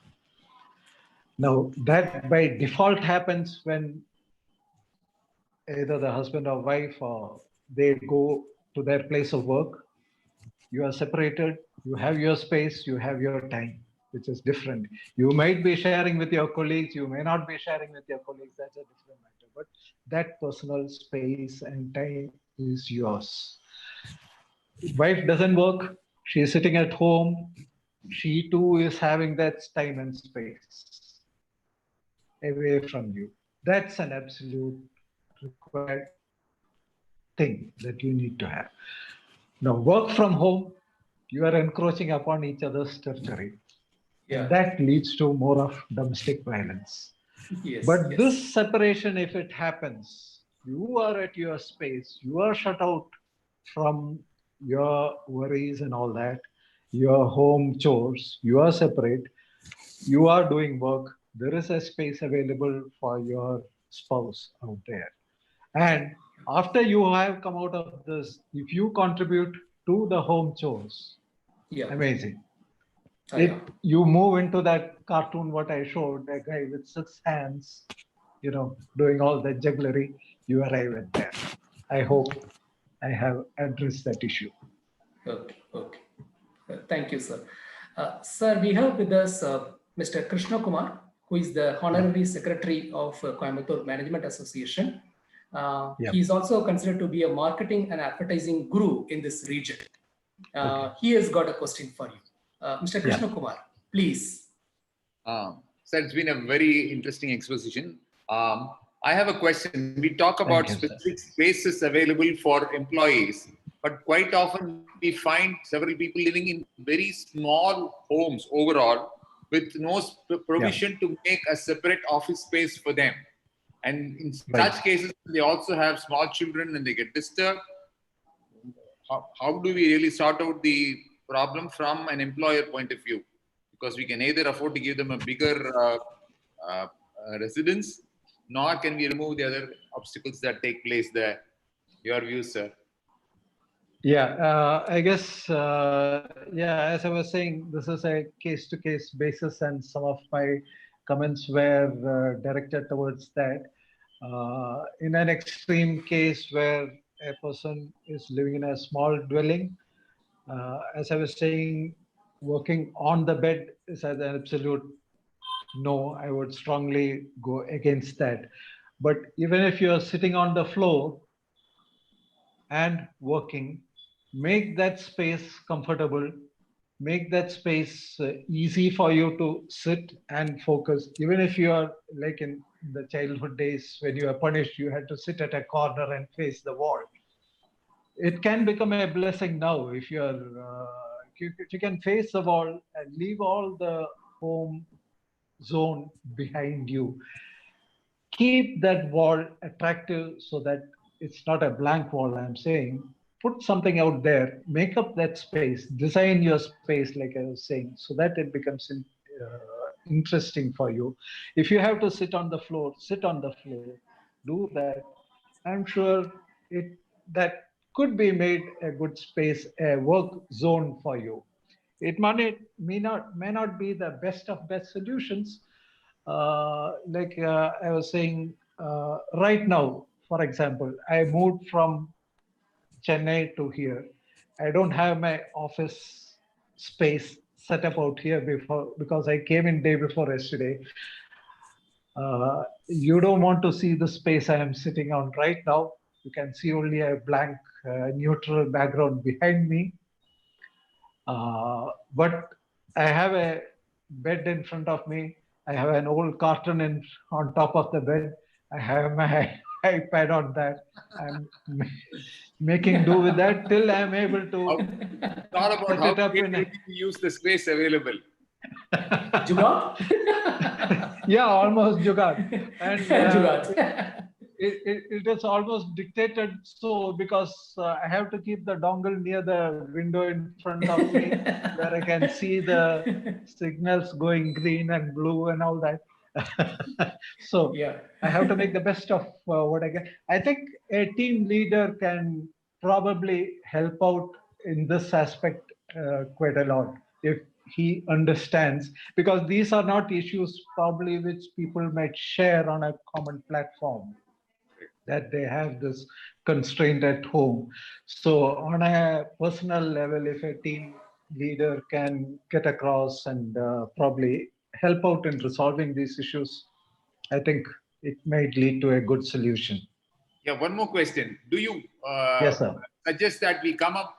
Now, that by default happens when either the husband or wife or they go to their place of work. You are separated, you have your space, you have your time, which is different. You might be sharing with your colleagues, you may not be sharing with your colleagues, that's a different matter. But that personal space and time is yours. Wife doesn't work, she is sitting at home, she too is having that time and space away from you. That's an absolute required thing that you need to have. Now, work from home, you are encroaching upon each other's territory. Yeah. And that leads to more of domestic violence. Yes. But yes. this separation, if it happens, you are at your space, you are shut out from your worries and all that, your home chores, you are separate, you are doing work, there is a space available for your spouse out there. And after you have come out of this, if you contribute to the home chores, Yeah. amazing. Yeah. You move into that cartoon what I showed, that guy with 6 hands, doing all the jugglery, you arrive at there. I hope I have addressed that issue. Okay. Okay. Thank you, sir. Sir, we have with us Mr. Krishna Kumar, who is the Honorary Secretary of Coimbatore Management Association. He is also considered to be a marketing and advertising guru in this region. He has got a question for you. Mr. Krishna Kumar, please. Sir, it's been a very interesting exposition. I have a question. We talk about specific spaces available for employees, but quite often we find several people living in very small homes overall with no provision to make a separate office space for them. And in such cases, they also have small children and they get disturbed. How do we really sort out the problem from an employer point of view? Because we can either afford to give them a bigger residence, nor can we remove the other obstacles that take place there. Your view, sir? Yeah, I guess, as I was saying, this is a case-to-case basis, and some of my comments were directed towards that. In an extreme case where a person is living in a small dwelling, as I was saying, working on the bed is an absolute no. I would strongly go against that. But even if you're sitting on the floor and working, make that space comfortable, make that space easy for you to sit and focus. Even if you are like in the childhood days when you are punished, you had to sit at a corner and face the wall. It can become a blessing now if you are if you can face the wall and leave all the home zone behind you. Keep that wall attractive so that it's not a blank wall. I'm saying put something out there, make up that space, design your space like I was saying, so that it becomes interesting for you. If you have to sit on the floor, sit on the floor, do that. I'm sure that could be made a good space, a work zone for you. It may not be the best of best solutions. I was saying, right now, for example, I moved from Chennai to here. I don't have my office space set up out here before because I came in day before yesterday. You don't want to see the space I am sitting on right now. You can see only a blank, neutral background behind me. But I have a bed in front of me. I have an old carton on top of the bed. I have my iPad on that. I'm making do with that till I'm able to Thought about put how it up in to use the space available. Jugaad? Yeah, almost Jugaad. And Jugaad. it is almost dictated so because I have to keep the dongle near the window in front of me where I can see the signals going green and blue and all that. So Yeah. I have to make the best of what I can. I think a team leader can probably help out in this aspect quite a lot if he understands, because these are not issues probably which people might share on a common platform, that they have this constraint at home. So on a personal level, if a team leader can get across and probably help out in resolving these issues, I think it might lead to a good solution. Yeah, one more question. Do you Yes, sir. suggest that we come up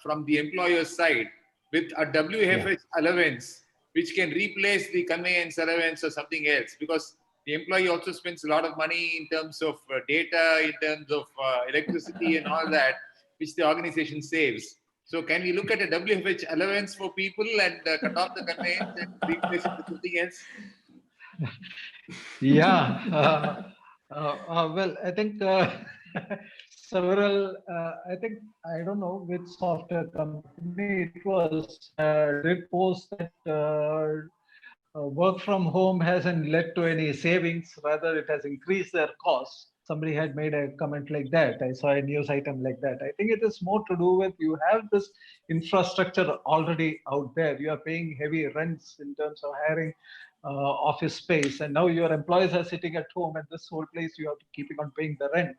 from the employer's side with a WFH allowance, which can replace the conveyance allowance or something else? Because the employee also spends a lot of money in terms of data, in terms of electricity and all that, which the organization saves. So can we look at a WFH allowance for people and cut off the conveyance and replace it with something else? Yeah. Well, I think several, I don't know which software company it was, did post that work from home hasn't led to any savings, rather it has increased their costs. Somebody had made a comment like that. I saw a news item like that. I think it is more to do with you have this infrastructure already out there. You are paying heavy rents in terms of hiring office space, and now your employees are sitting at home, and this whole place you have to keep on paying the rent.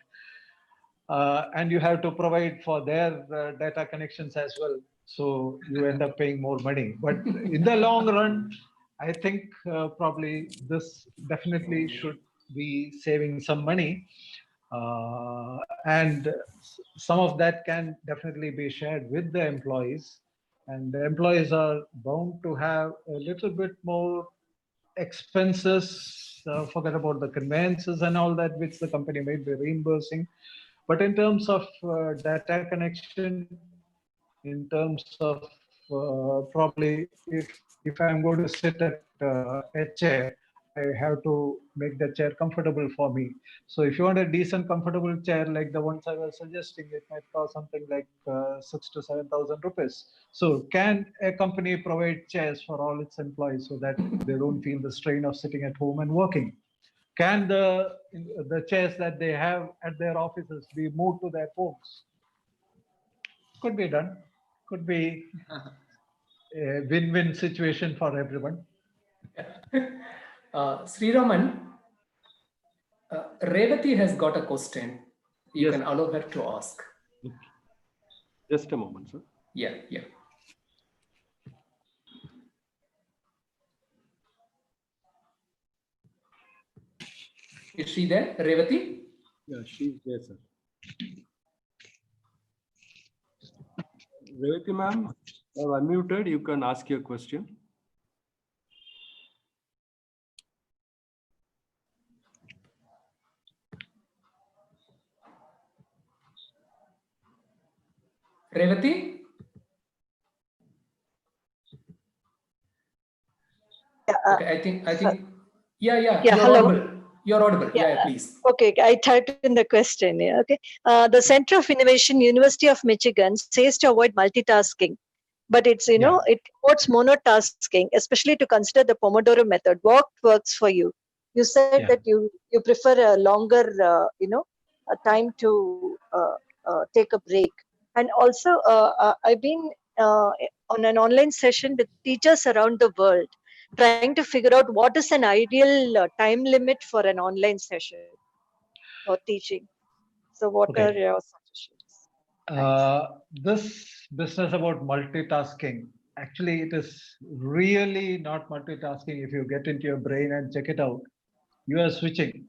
And you have to provide for their data connections as well. So you end up paying more money. But in the long run, I think probably this definitely should be saving some money. And some of that can definitely be shared with the employees. And the employees are bound to have a little bit more expenses, forget about the conveyances and all that, which the company might be reimbursing. But in terms of data connection, in terms of probably if I'm going to sit at a chair, I have to make the chair comfortable for me. So if you want a decent, comfortable chair like the ones I was suggesting, it might cost something like 6,000 to 7,000 rupees. So can a company provide chairs for all its employees so that they don't feel the strain of sitting at home and working? Can the chairs that they have at their offices be moved to their homes? Could be done. Could be a win-win situation for everyone. Sriraman, Revati has got a question. You Yes. can allow her to ask. Just a moment, sir. Yeah. Is she there, Revati? Yeah, she's there, sir. Revati ma'am, You are unmuted. You can ask your question. Revati? Okay, I think, yeah, you're hello. audible. You're audible. Yeah, please. Okay, I typed in the question. Yeah, okay. The Center of Innovation, University of Michigan, says to avoid multitasking, but it's it promotes monotasking, especially to consider the Pomodoro method. What works for you? You said that you prefer a longer a time to take a break, and also I've been on an online session with teachers around the world, trying to figure out what is an ideal time limit for an online session or teaching. So what are your suggestions? This business about multitasking, actually it is really not multitasking. If you get into your brain and check it out, you are switching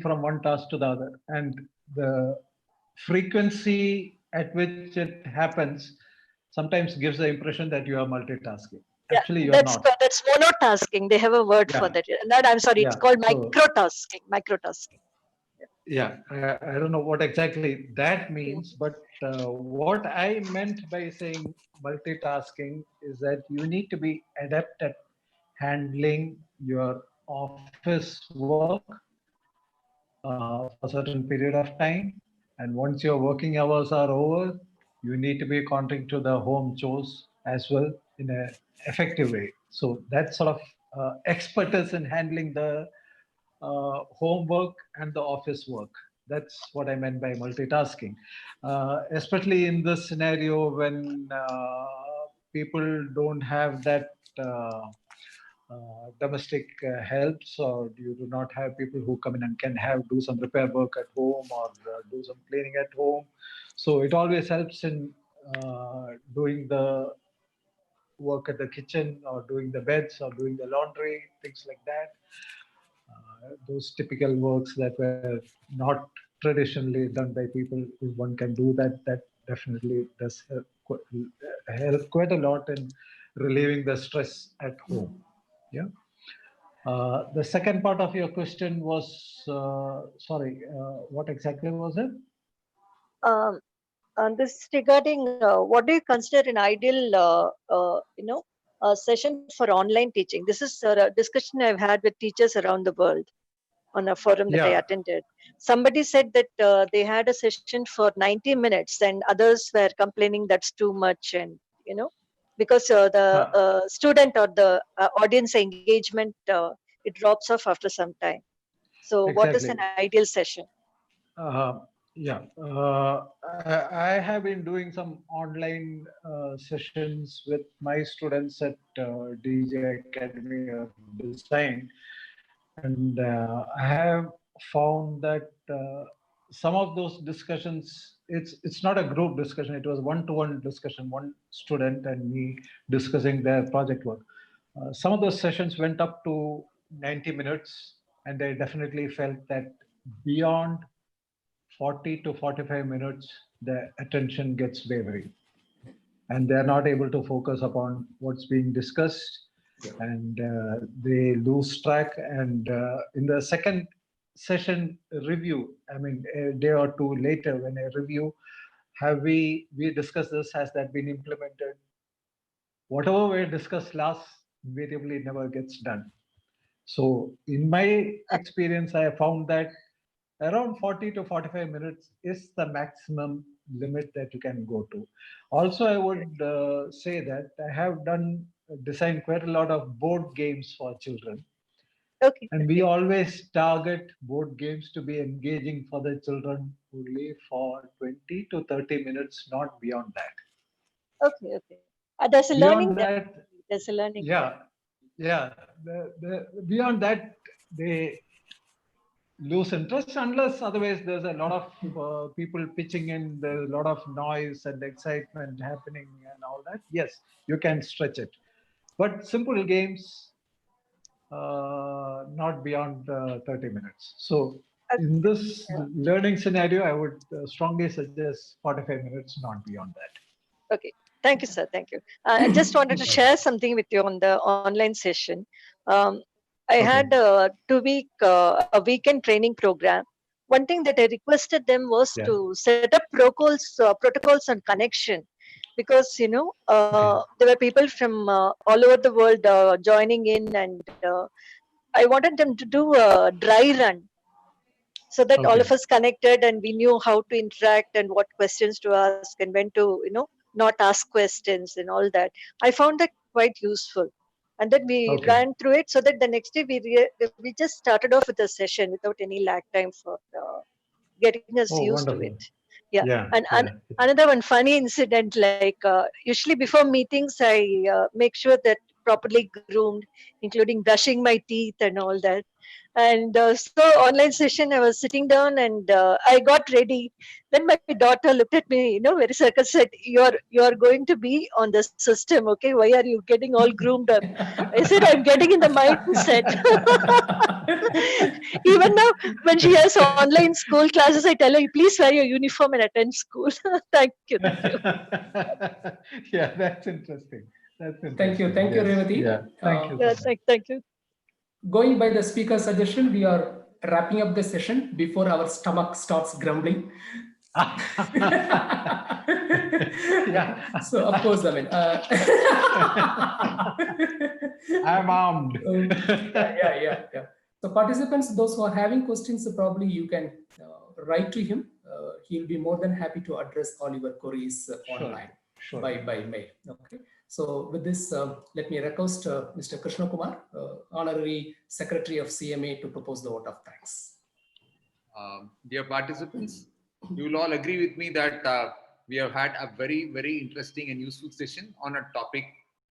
from one task to the other, and the frequency at which it happens sometimes gives the impression that you are multitasking. Actually, you're not. That's monotasking. They have a word for that. That I'm sorry, it's called microtasking. Yeah, I don't know what exactly that means, but what I meant by saying multitasking is that you need to be adept at handling your office work for a certain period of time. And once your working hours are over, you need to be contributing to the home chores as well in an effective way. So that sort of expertise in handling the homework and the office work. That's what I meant by multitasking, especially in this scenario when people don't have that domestic helps, or you do not have people who come in and can do some repair work at home or do some cleaning at home. So it always helps in doing the work at the kitchen, or doing the beds, or doing the laundry, things like that. Those typical works that were not traditionally done by people, if one can do that, that definitely does help quite a lot in relieving the stress at home. Yeah. The second part of your question was, sorry, what exactly was it? This is regarding what do you consider an ideal, session for online teaching? This is a discussion I've had with teachers around the world on a forum that I attended. Somebody said that they had a session for 90 minutes, and others were complaining that's too much, and because the student or the audience engagement it drops off after some time. So what is an ideal session? I have been doing some online sessions with my students at DJ Academy of Design, and I have found that some of those discussions, it's not a group discussion, it was one-to-one discussion, one student and me discussing their project work. Some of those sessions went up to 90 minutes, and I definitely felt that beyond 40 to 45 minutes, the attention gets wavering, and they're not able to focus upon what's being discussed, and they lose track. And in the second session review, I mean, a day or two later, when I review, have we discussed this? Has that been implemented? Whatever we discussed last invariably never gets done. So in my experience, I have found that around 40 to 45 minutes is the maximum limit that you can go to. Also, I would say that I have designed quite a lot of board games for children. Okay. And we always target board games to be engaging for the children only for 20 to 30 minutes, not beyond that. Okay. There's a Beyond learning that, there's a learning. Yeah. Beyond that, they lose interest, unless otherwise there's a lot of people pitching in, there's a lot of noise and excitement happening and all that. Yes, you can stretch it, but simple games, not beyond 30 minutes. So in this learning scenario, I would strongly suggest 45 minutes, not beyond that. Okay. Thank you, sir. Thank you. I just wanted to share something with you on the online session. I had a a weekend training program. One thing that I requested them was to set up protocols on connection, because there were people from all over the world joining in, and I wanted them to do a dry run, so that all of us connected and we knew how to interact and what questions to ask and when to not ask questions and all that. I found that quite useful, and then we ran through it, so that the next day we just started off with a session without any lag time for getting us used to it. And another one funny incident, like usually before meetings I make sure that properly groomed, including brushing my teeth and all that. And so online session, I was sitting down and I got ready. Then my daughter looked at me, very circus, said, "You're going to be on the system, okay? Why are you getting all groomed up?" I said, "I'm getting in the mindset." Even now, when she has online school classes, I tell her, "Please wear your uniform and attend school." Thank you. Thank you. Yeah, that's interesting. That's interesting. Thank you, Revati. Yeah, thank you. Thank you. Going by the speaker's suggestion, we are wrapping up the session before our stomach starts grumbling. Yeah. So of course, I mean, I'm armed. Yeah. So participants, those who are having questions, probably you can write to him. He'll be more than happy to address all your queries online by mail. Okay. So with this, let me request Mr. Krishna Kumar, Honorary Secretary of CMA, to propose the vote of thanks. Dear participants, you will all agree with me that we have had a very, very interesting and useful session on a topic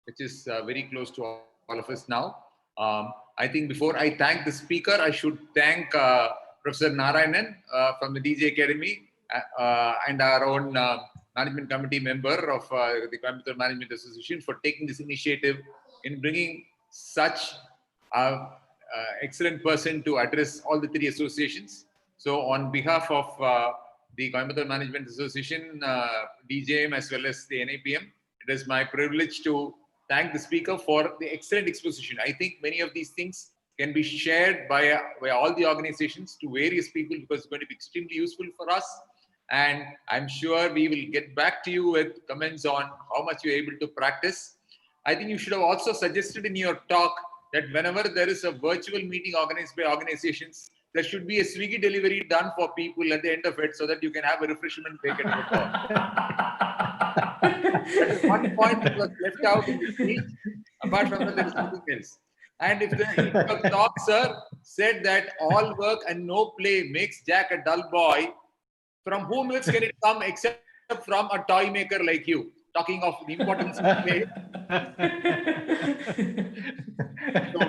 which is very close to all of us now. I think before I thank the speaker, I should thank Professor Narayanan from the DJ Academy and our own management committee member of the Coimbatore Management Association for taking this initiative in bringing such excellent person to address all the three associations. So on behalf of the Coimbatore Management Association, DJAME, as well as the NIPM, it is my privilege to thank the speaker for the excellent exposition. I think many of these things can be shared by all the organizations to various people, because it's going to be extremely useful for us. And I'm sure we will get back to you with comments on how much you're able to practice. I think you should have also suggested in your talk that whenever there is a virtual meeting organized by organizations, there should be a Swiggy delivery done for people at the end of it, so that you can have a refreshment break at your talk. That is one point that was left out in the speech. Apart from that, there is nothing else. And if your talk, sir, said that all work and no play makes Jack a dull boy, from whom else can it come except from a toy maker like you? Talking of the importance of play. So,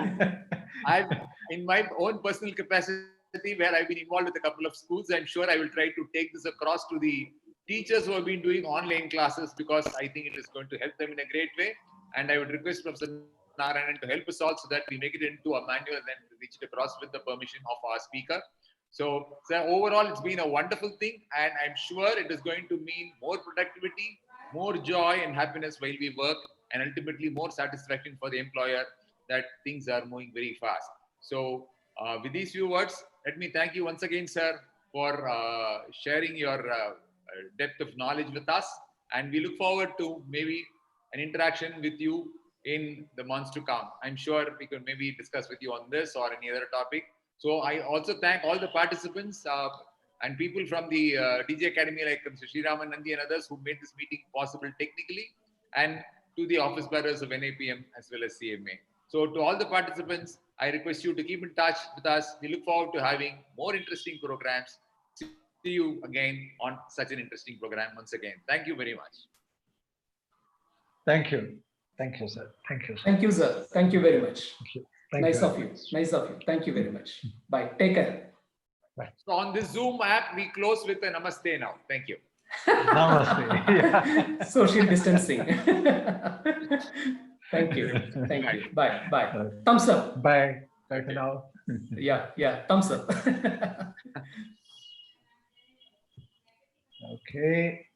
in my own personal capacity, where I've been involved with a couple of schools, I'm sure I will try to take this across to the teachers who have been doing online classes, because I think it is going to help them in a great way. And I would request Professor Narayanan to help us all so that we make it into a manual and then reach it across with the permission of our speaker. So overall, it's been a wonderful thing, and I'm sure it is going to mean more productivity, more joy and happiness while we work, and ultimately more satisfaction for the employer that things are moving very fast. So with these few words, let me thank you once again, sir, for sharing your depth of knowledge with us. And we look forward to maybe an interaction with you in the months to come. I'm sure we could maybe discuss with you on this or any other topic. So I also thank all the participants and people from the DJ Academy, like Mr. Sriraman Nandi and others, who made this meeting possible technically, and to the office bearers of NIPM as well as CMA. So to all the participants, I request you to keep in touch with us. We look forward to having more interesting programs. See you again on such an interesting program once again. Thank you very much. Thank you. Thank you, sir. Thank you, sir. Thank you, sir. Thank you very much. Nice of you. Nice of you. Thank you very much. Bye. Take care. Bye. So on this Zoom app, we close with a namaste now. Thank you. Namaste. Yeah. Social distancing. Thank you. Thank you. Bye. Bye. Thumbs up. Bye. Bye for now. Yeah. Thumbs up. Okay.